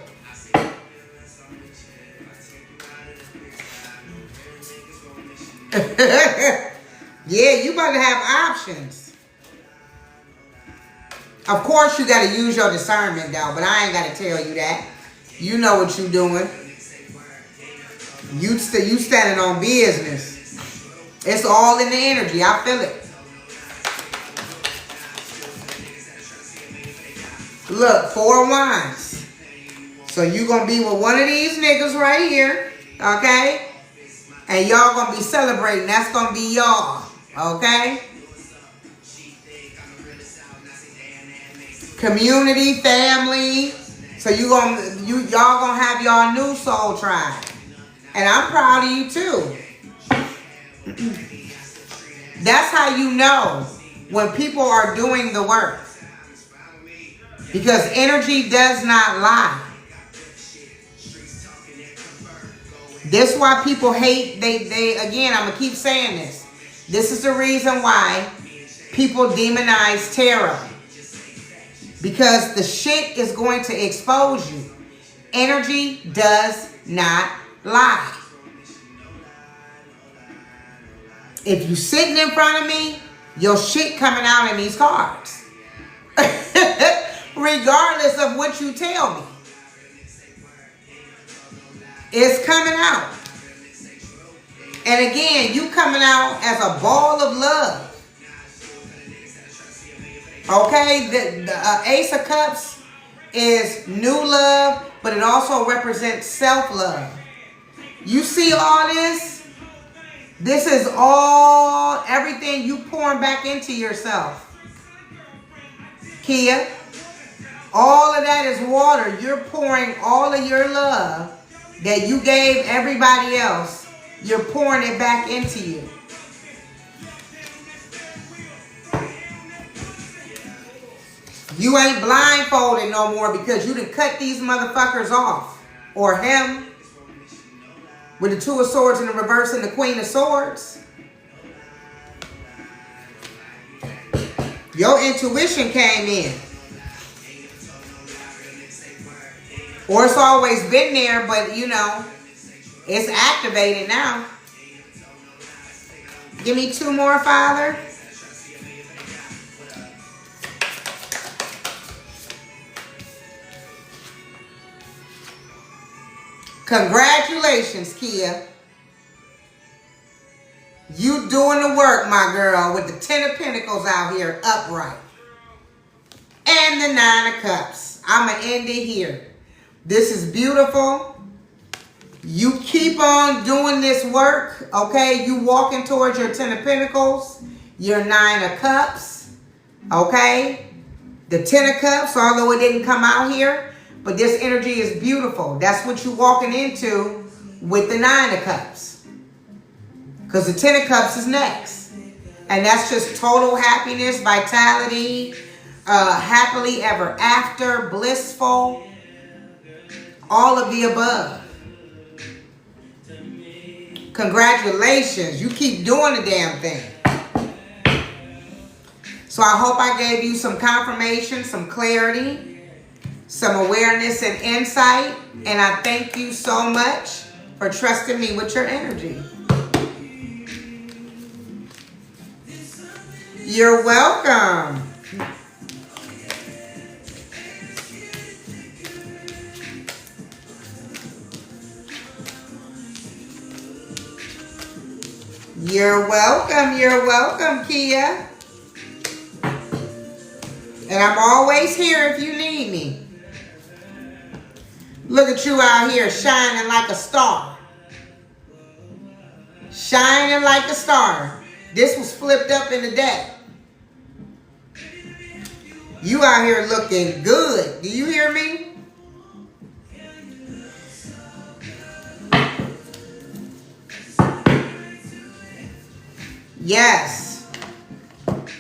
Yeah, you about to have options. Of course you got to use your discernment though, but I ain't got to tell you that. You know what you doing. You standing on business. It's all in the energy. I feel it. Look, Four of Wands. So you going to be with one of these niggas right here. Okay? And y'all going to be celebrating. That's going to be y'all. Okay? Community, family. So y'all going to have y'all new soul tribe. And I'm proud of you too. That's how you know when people are doing the work. Because energy does not lie. This is why people hate, again, I'm going to keep saying this. This is the reason why people demonize tarot. Because the shit is going to expose you. Energy does not lie. If you sitting in front of me, your shit coming out in these cards. Regardless of what you tell me. It's coming out. And again, you coming out as a ball of love. Okay, the Ace of Cups is new love, but it also represents self-love. You see all this? This is all, everything you pouring back into yourself. Kia, all of that is water. You're pouring all of your love that you gave everybody else. You're pouring it back into you. You ain't blindfolded no more because you done cut these motherfuckers off. Or him. With the Two of Swords in the reverse and the Queen of Swords. Your intuition came in. Or it's always been there, but you know, it's activated now. Give me two more, Father. Congratulations, Kia. You doing the work, my girl, with the 10 of Pentacles out here upright. And the 9 of Cups. I'm going to end it here. This is beautiful. You keep on doing this work, okay? You walking towards your 10 of Pentacles, your 9 of Cups, okay? The 10 of Cups, although it didn't come out here, but this energy is beautiful. That's what you're walking into with the 9 of Cups. Because the 10 of Cups is next. And that's just total happiness, vitality, happily ever after, blissful, all of the above. Congratulations. You keep doing the damn thing. So I hope I gave you some confirmation, some clarity, some awareness and insight. And I thank you so much for trusting me with your energy. You're welcome. You're welcome, Kia. And I'm always here if you need me. Look at you out here shining like a star. Shining like a star. This was flipped up in the deck. You out here looking good. Do you hear me? Yes.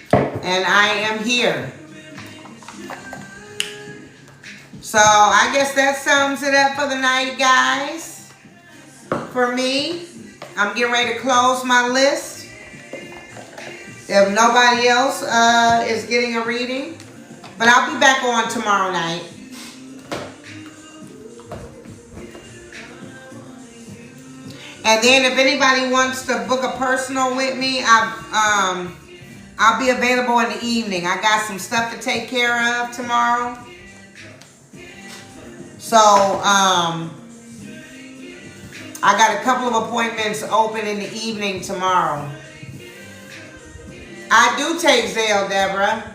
And I am here. So I guess that sums it up for the night, guys. For me, I'm getting ready to close my list. If nobody else is getting a reading. But I'll be back on tomorrow night. And then if anybody wants to book a personal with me, I'll be available in the evening. I got some stuff to take care of tomorrow. So, I got a couple of appointments open in the evening tomorrow. I do take Zelle, Deborah.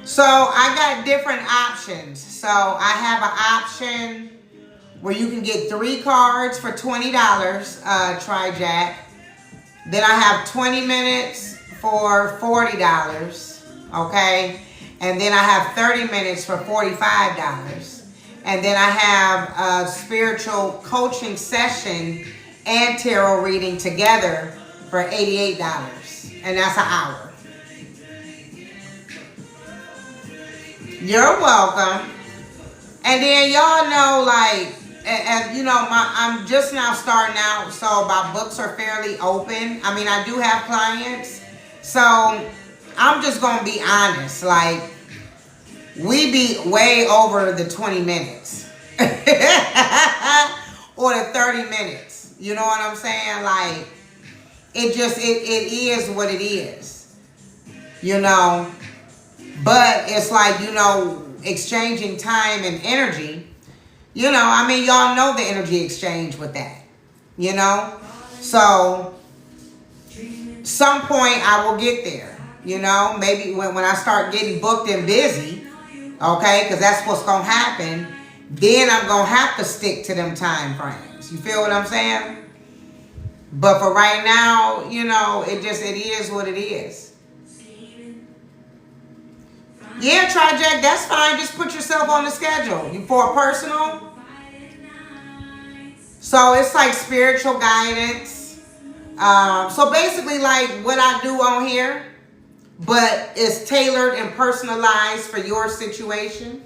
So I got different options. So I have an option where you can get 3 cards for $20, Trijack. Then I have 20 minutes for $40, okay? And then I have 30 minutes for $45. And then I have a spiritual coaching session and tarot reading together for $88. And that's an hour. You're welcome. And then y'all know, like, as you know, I'm just now starting out, so my books are fairly open. I mean, I do have clients, so I'm just gonna be honest. Like, we be way over the 20 minutes or the 30 minutes. You know what I'm saying? Like, it is what it is. You know, but it's like, you know, exchanging time and energy. You know, I mean, y'all know the energy exchange with that, you know? So, some point I will get there, you know? Maybe when I start getting booked and busy, okay? Because that's what's going to happen. Then I'm going to have to stick to them time frames. You feel what I'm saying? But for right now, you know, it is what it is. Yeah, Jack, that's fine. Just put yourself on the schedule. You for a personal? So it's like spiritual guidance. So basically like what I do on here, but it's tailored and personalized for your situation.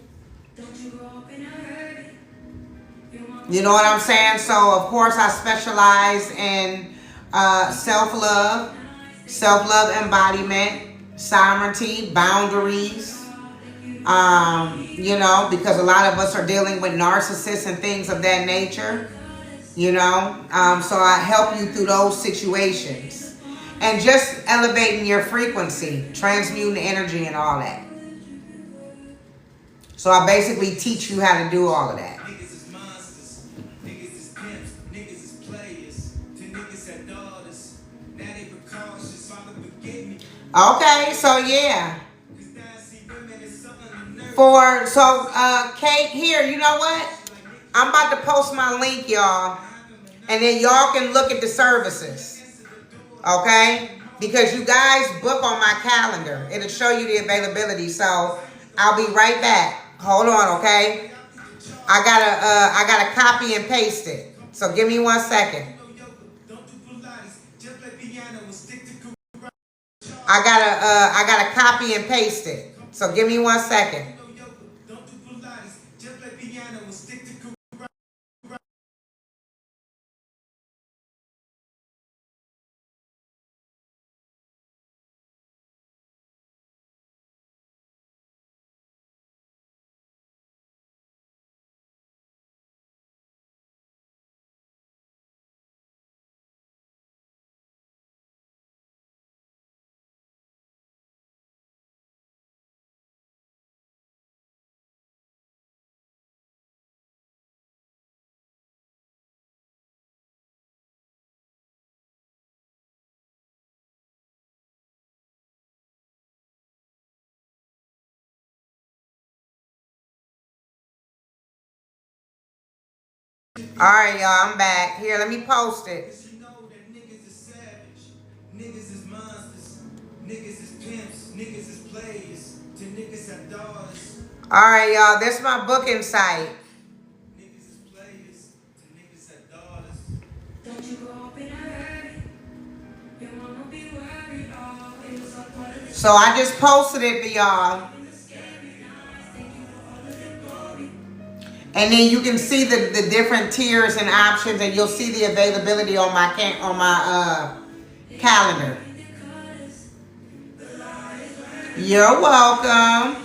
You know what I'm saying? So of course I specialize in self-love embodiment, sovereignty, boundaries. You know, because a lot of us are dealing with narcissists and things of that nature. You know, so I help you through those situations and just elevating your frequency, transmuting energy and all that. So I basically teach you how to do all of that. Niggas is monsters, niggas is pimps, niggas is players, to niggas that daughters, now they precautious, father forget me. Okay, so yeah. Kate, here, you know what? I'm about to post my link, y'all. And then y'all can look at the services. Okay? Because you guys book on my calendar. It'll show you the availability. So I'll be right back. Hold on, okay? I gotta copy and paste it. So give me 1 second. I gotta copy and paste it. So give me 1 second. Alright, y'all, I'm back. Here, let me post it. Niggas is savage, niggas is monsters, niggas is pimps, niggas is players, to niggas that daughters. Alright, y'all, this is my booking site. Niggas is players, to niggas that daughters. Don't you grow up in a hurry? Your mama be worried, oh, it was a part of the So I just posted it for y'all. And then you can see the different tiers and options, and you'll see the availability on my calendar. You're welcome.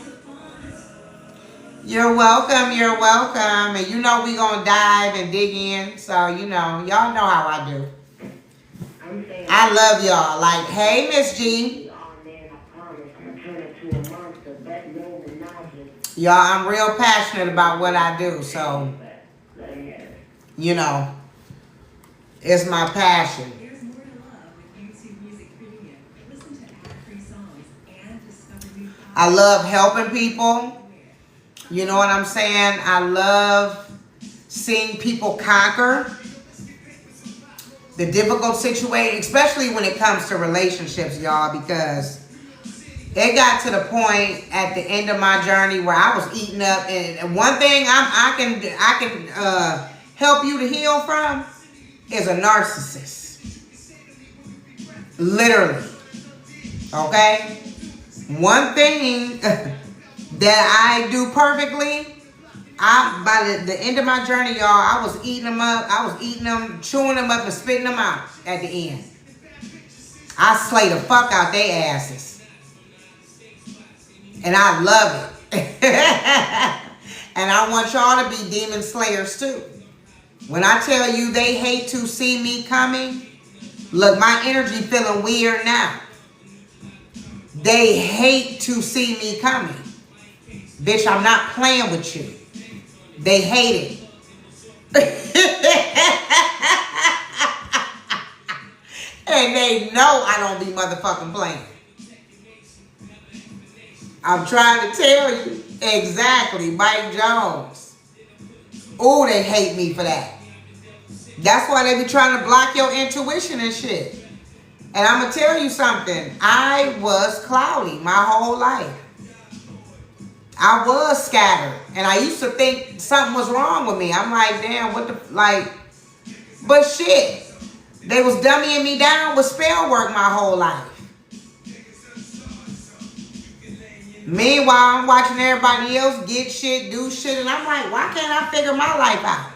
You're welcome. You're welcome. And you know we gonna dive and dig in. So you know, y'all know how I do. I love y'all. Like, hey, Miss G. Y'all, I'm real passionate about what I do, so, you know, it's my passion. There's more to love with YouTube Music Premium. Listen to ad-free songs and discover new I love helping people. You know what I'm saying? I love seeing people conquer the difficult situation, especially when it comes to relationships, y'all, because it got to the point at the end of my journey where I was eating up, and one thing I can help you to heal from is a narcissist. Literally. Okay? One thing that I do perfectly, by the end of my journey, y'all, I was eating them up. I was eating them, chewing them up, and spitting them out at the end. I slay the fuck out their asses. And I love it. And I want y'all to be demon slayers too. When I tell you they hate to see me coming, look, my energy feeling weird now. They hate to see me coming. Bitch, I'm not playing with you. They hate it. And they know I don't be motherfucking playing. I'm trying to tell you. Exactly, Mike Jones. Oh, they hate me for that. That's why they be trying to block your intuition and shit. And I'm going to tell you something. I was cloudy my whole life. I was scattered. And I used to think something was wrong with me. I'm like, damn, what the, like, but shit. They was dummying me down with spell work my whole life. Meanwhile, I'm watching everybody else get shit, do shit, and I'm like, why can't I figure my life out?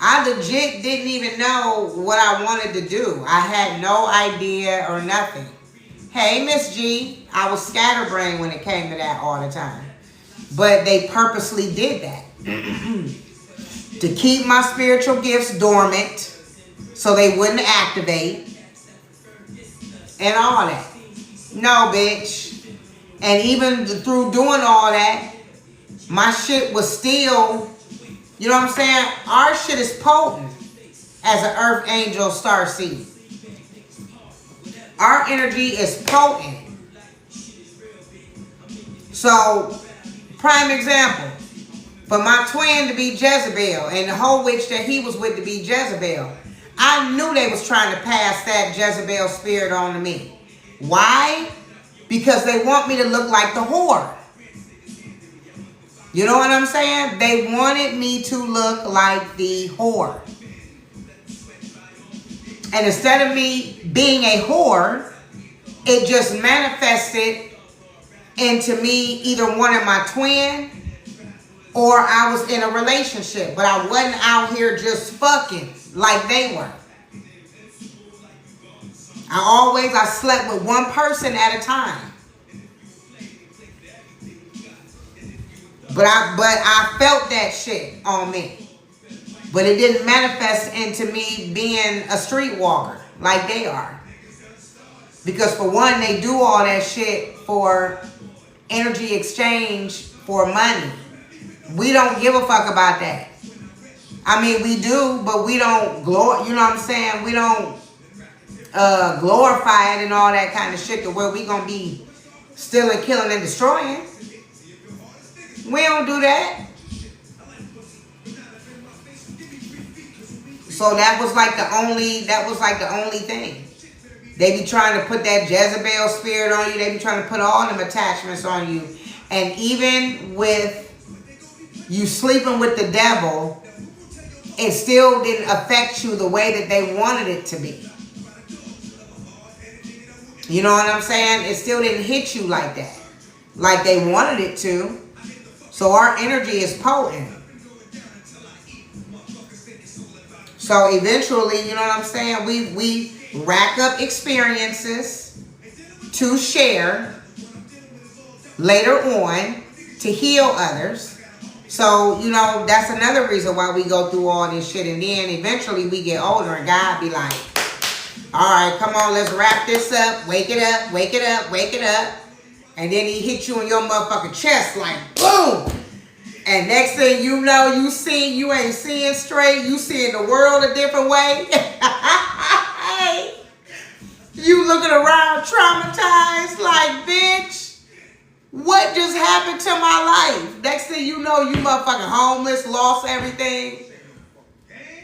I legit didn't even know what I wanted to do. I had no idea or nothing. Hey, Miss G, I was scatterbrained when it came to that all the time. But they purposely did that. To keep my spiritual gifts dormant so they wouldn't activate and all that. No, bitch. And even through doing all that, my shit was still, you know what I'm saying? Our shit is potent as an earth angel starseed. Our energy is potent. So, prime example, for my twin to be Jezebel and the whole witch that he was with to be Jezebel, I knew they was trying to pass that Jezebel spirit on to me. Why? Because they want me to look like the whore. You know what I'm saying? They wanted me to look like the whore. And instead of me being a whore, it just manifested into me either wanting my twin or I was in a relationship. But I wasn't out here just fucking like they were. I slept with one person at a time. But I felt that shit on me. But it didn't manifest into me being a streetwalker like they are. Because for one, they do all that shit for energy exchange for money. We don't give a fuck about that. I mean, we do, but we don't, you know what I'm saying? We don't glorify it and all that kind of shit to where we gonna be stealing, killing, and destroying. We don't do that. So that was like the only thing. They be trying to put that Jezebel spirit on you. They be trying to put all them attachments on you. And even with you sleeping with the devil, it still didn't affect you the way that they wanted it to be. You know what I'm saying? It still didn't hit you like that. Like they wanted it to. So our energy is potent. So eventually, you know what I'm saying? We rack up experiences to share later on to heal others. So, you know, that's another reason why we go through all this shit. And then eventually we get older and God be like, all right, come on, let's wrap this up. Wake it up, wake it up, wake it up. And then he hit you in your motherfucking chest like, boom. And next thing you know, you ain't seeing straight. You seeing the world a different way. You looking around traumatized like, bitch, what just happened to my life? Next thing you know, you motherfucking homeless, lost everything.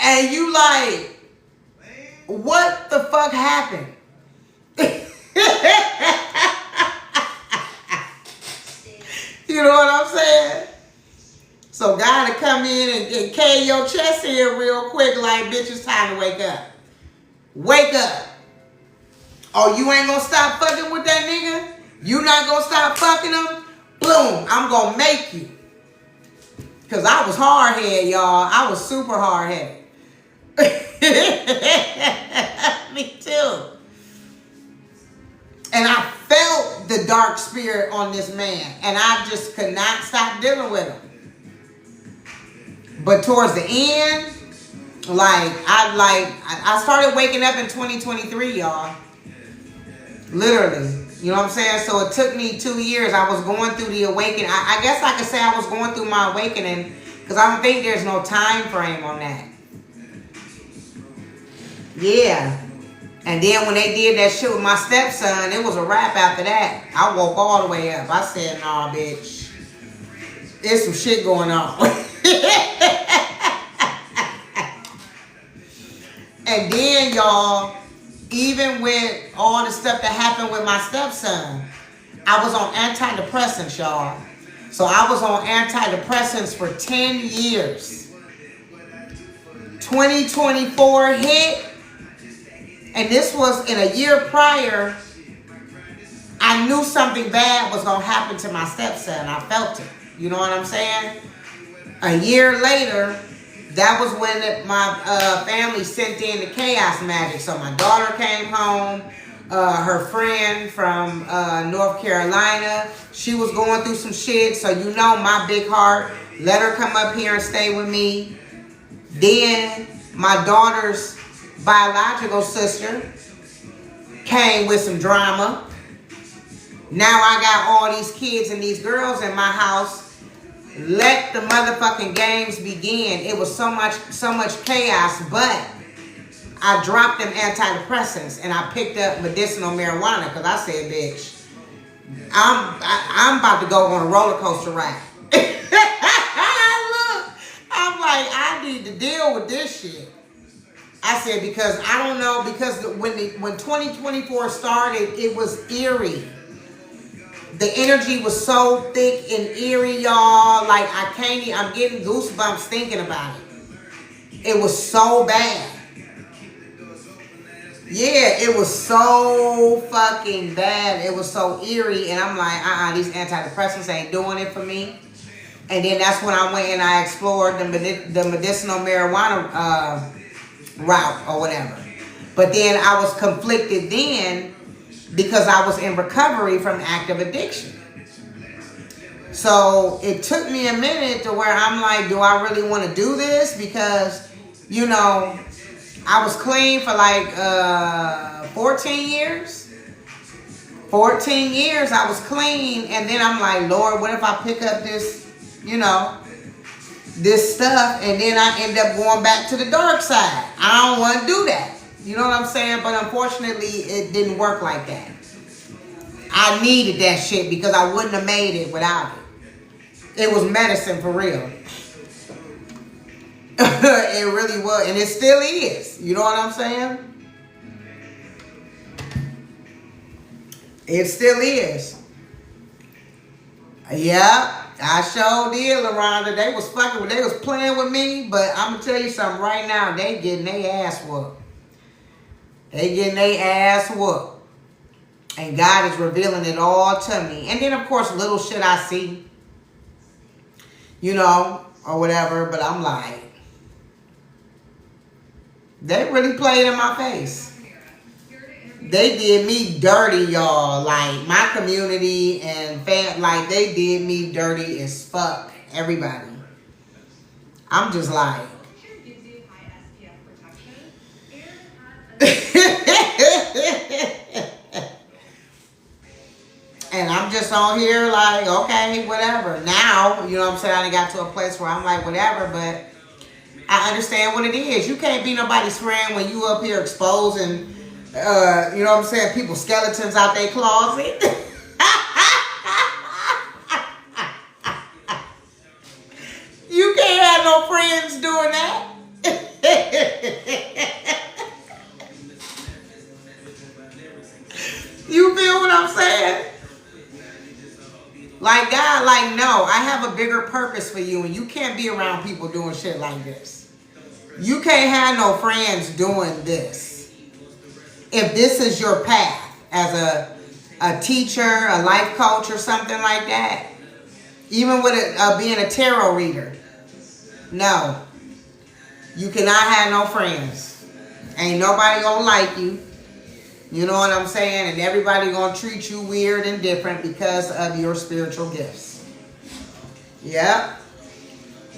And you like, what the fuck happened? You know what I'm saying? So God to come in and carry your chest here real quick like, bitch, it's time to wake up. Wake up. Oh, you ain't gonna stop fucking with that nigga? You not gonna stop fucking him? Boom, I'm gonna make you. Because I was hard-headed, y'all. I was super hard-headed. Me too. And I felt the dark spirit on this man. And I just could not stop dealing with him. But towards the end, I started waking up in 2023, y'all. Literally. You know what I'm saying? So it took me 2 years. I was going through the awakening. I guess I could say I was going through my awakening because I don't think there's no time frame on that. Yeah. And then when they did that shit with my stepson, it was a wrap after that. I woke all the way up. I said, nah, bitch. There's some shit going on. And then, y'all, even with all the stuff that happened with my stepson, I was on antidepressants, y'all. So I was on antidepressants for 10 years. 2024 hit, and this was in a year prior. I knew something bad was going to happen to my stepson. I felt it. You know what I'm saying? A year later, that was when my family sent in the chaos magic. So my daughter came home. Her friend from North Carolina, she was going through some shit. So you know my big heart. Let her come up here and stay with me. Then my daughter's biological sister came with some drama. Now I got all these kids and these girls in my house. Let the motherfucking games begin. It was so much chaos, but I dropped them antidepressants and I picked up medicinal marijuana because I said, bitch, I'm about to go on a roller coaster ride. Look, I'm like, I need to deal with this shit. I said, because I don't know, because when 2024 started, it was eerie. The energy was so thick and eerie, y'all. Like, I'm getting goosebumps thinking about it. It was so bad. Yeah, it was so fucking bad. It was so eerie. And I'm like, these antidepressants ain't doing it for me. And then that's when I went and I explored the medicinal marijuana route or whatever. But then I was conflicted then, because I was in recovery from active addiction. So it took me a minute to where I'm like, do I really want to do this? Because, you know, I was clean for like 14 years. 14 years I was clean. And then I'm like, Lord, what if I pick up this, you know, this stuff, and then I end up going back to the dark side? I don't want to do that. You know what I'm saying? But unfortunately, it didn't work like that. I needed that shit because I wouldn't have made it without it. It was medicine for real. It really was. And it still is. You know what I'm saying? It still is. Yeah, I sure did, LaRonda. They was playing with me, but I'm going to tell you something right now. They getting their ass whooped. They getting their ass whooped. And God is revealing it all to me. And then, of course, little shit I see, you know, or whatever. But I'm like, they really played in my face. They did me dirty, y'all. Like, my community and like, they did me dirty as fuck. Everybody. I'm just like, and I'm just on here like, okay, whatever. Now, you know what I'm saying, I done got to a place where I'm like, whatever, but I understand what it is. You can't be nobody's friend when you up here exposing, you know what I'm saying, people's skeletons out their closet. You can't have no friends doing that. You feel what I'm saying? Like, God, like, no, I have a bigger purpose for you, and you can't be around people doing shit like this. You can't have no friends doing this if this is your path. as a teacher, a life coach, or something like that. Even with being a tarot reader. No. You cannot have no friends. Ain't nobody gonna like you. You know what I'm saying? And everybody gonna treat you weird and different because of your spiritual gifts. Yep.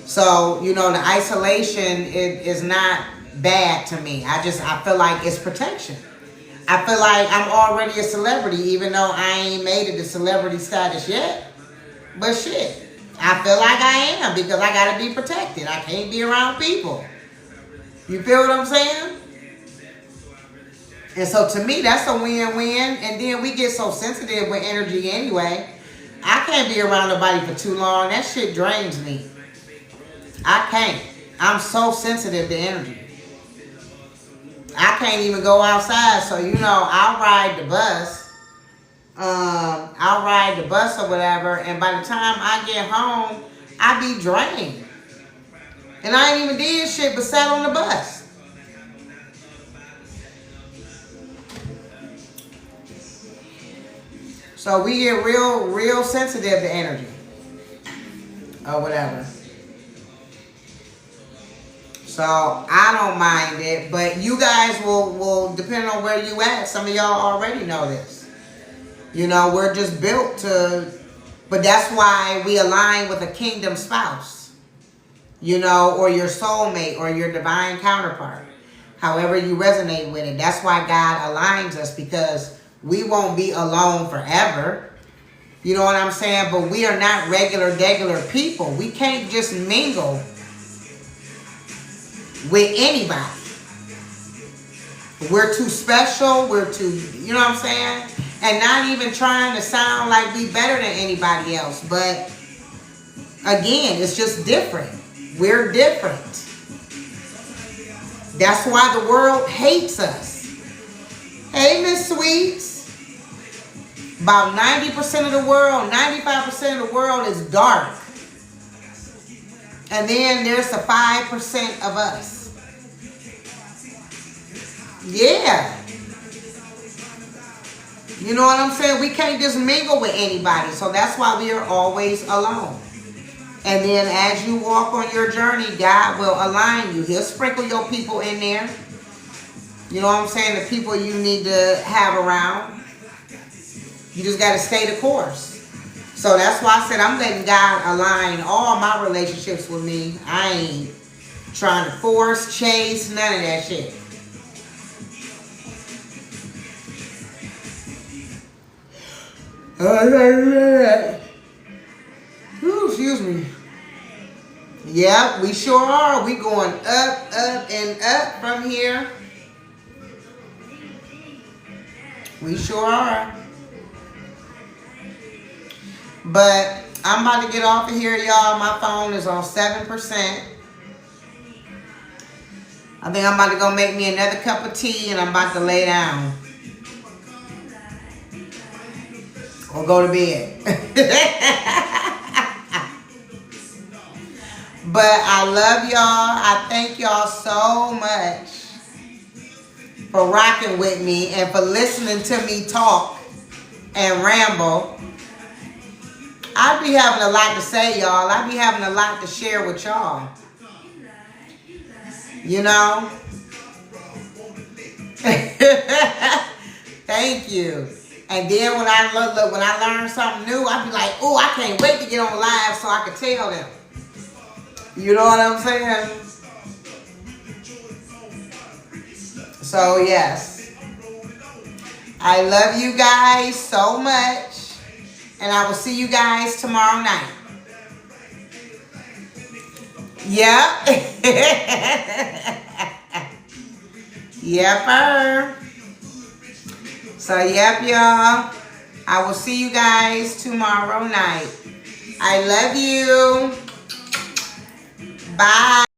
So, you know, the isolation is not bad to me. I feel like it's protection. I feel like I'm already a celebrity, even though I ain't made it to celebrity status yet. But shit, I feel like I am because I gotta be protected. I can't be around people. You feel what I'm saying? And so to me, that's a win-win. And then we get so sensitive with energy anyway. I can't be around nobody for too long. That shit drains me. I can't. I'm so sensitive to energy. I can't even go outside. So, you know, I'll ride the bus. I'll ride the bus or whatever. And by the time I get home, I be drained. And I ain't even did shit but sat on the bus. So we get real sensitive to energy. Or whatever. So I don't mind it. But you guys will depend on where you at. Some of y'all already know this. You know, we're just built to... But that's why we align with a kingdom spouse. You know, or your soulmate or your divine counterpart. However you resonate with it. That's why God aligns us, because we won't be alone forever. You know what I'm saying? But we are not regular people. We can't just mingle with anybody. We're too special. We're too, you know what I'm saying? And not even trying to sound like we better than anybody else. But again, it's just different. We're different. That's why the world hates us. Hey, Miss Sweets. About 90% of the world, 95% of the world is dark. And then there's the 5% of us. Yeah. You know what I'm saying? We can't just mingle with anybody. So that's why we are always alone. And then as you walk on your journey, God will align you. He'll sprinkle your people in there. You know what I'm saying? The people you need to have around. You just got to stay the course. So that's why I said I'm letting God align all my relationships with me. I ain't trying to force, chase, none of that shit. Ooh, excuse me. Yep, we sure are. We going up, and up from here. We sure are. But I'm about to get off of here, y'all. My phone is on 7%. I think I'm about to go make me another cup of tea and I'm about to lay down. Or go to bed. But I love y'all. I thank y'all so much for rocking with me and for listening to me talk and ramble. I be having a lot to say, y'all. I be having a lot to share with y'all. You know? Thank you. And then when I learn something new, I be like, oh, I can't wait to get on live so I can tell them. You know what I'm saying? So, yes. I love you guys so much. And I will see you guys tomorrow night. Yep. Yepper. So, yep, y'all. I will see you guys tomorrow night. I love you. Bye.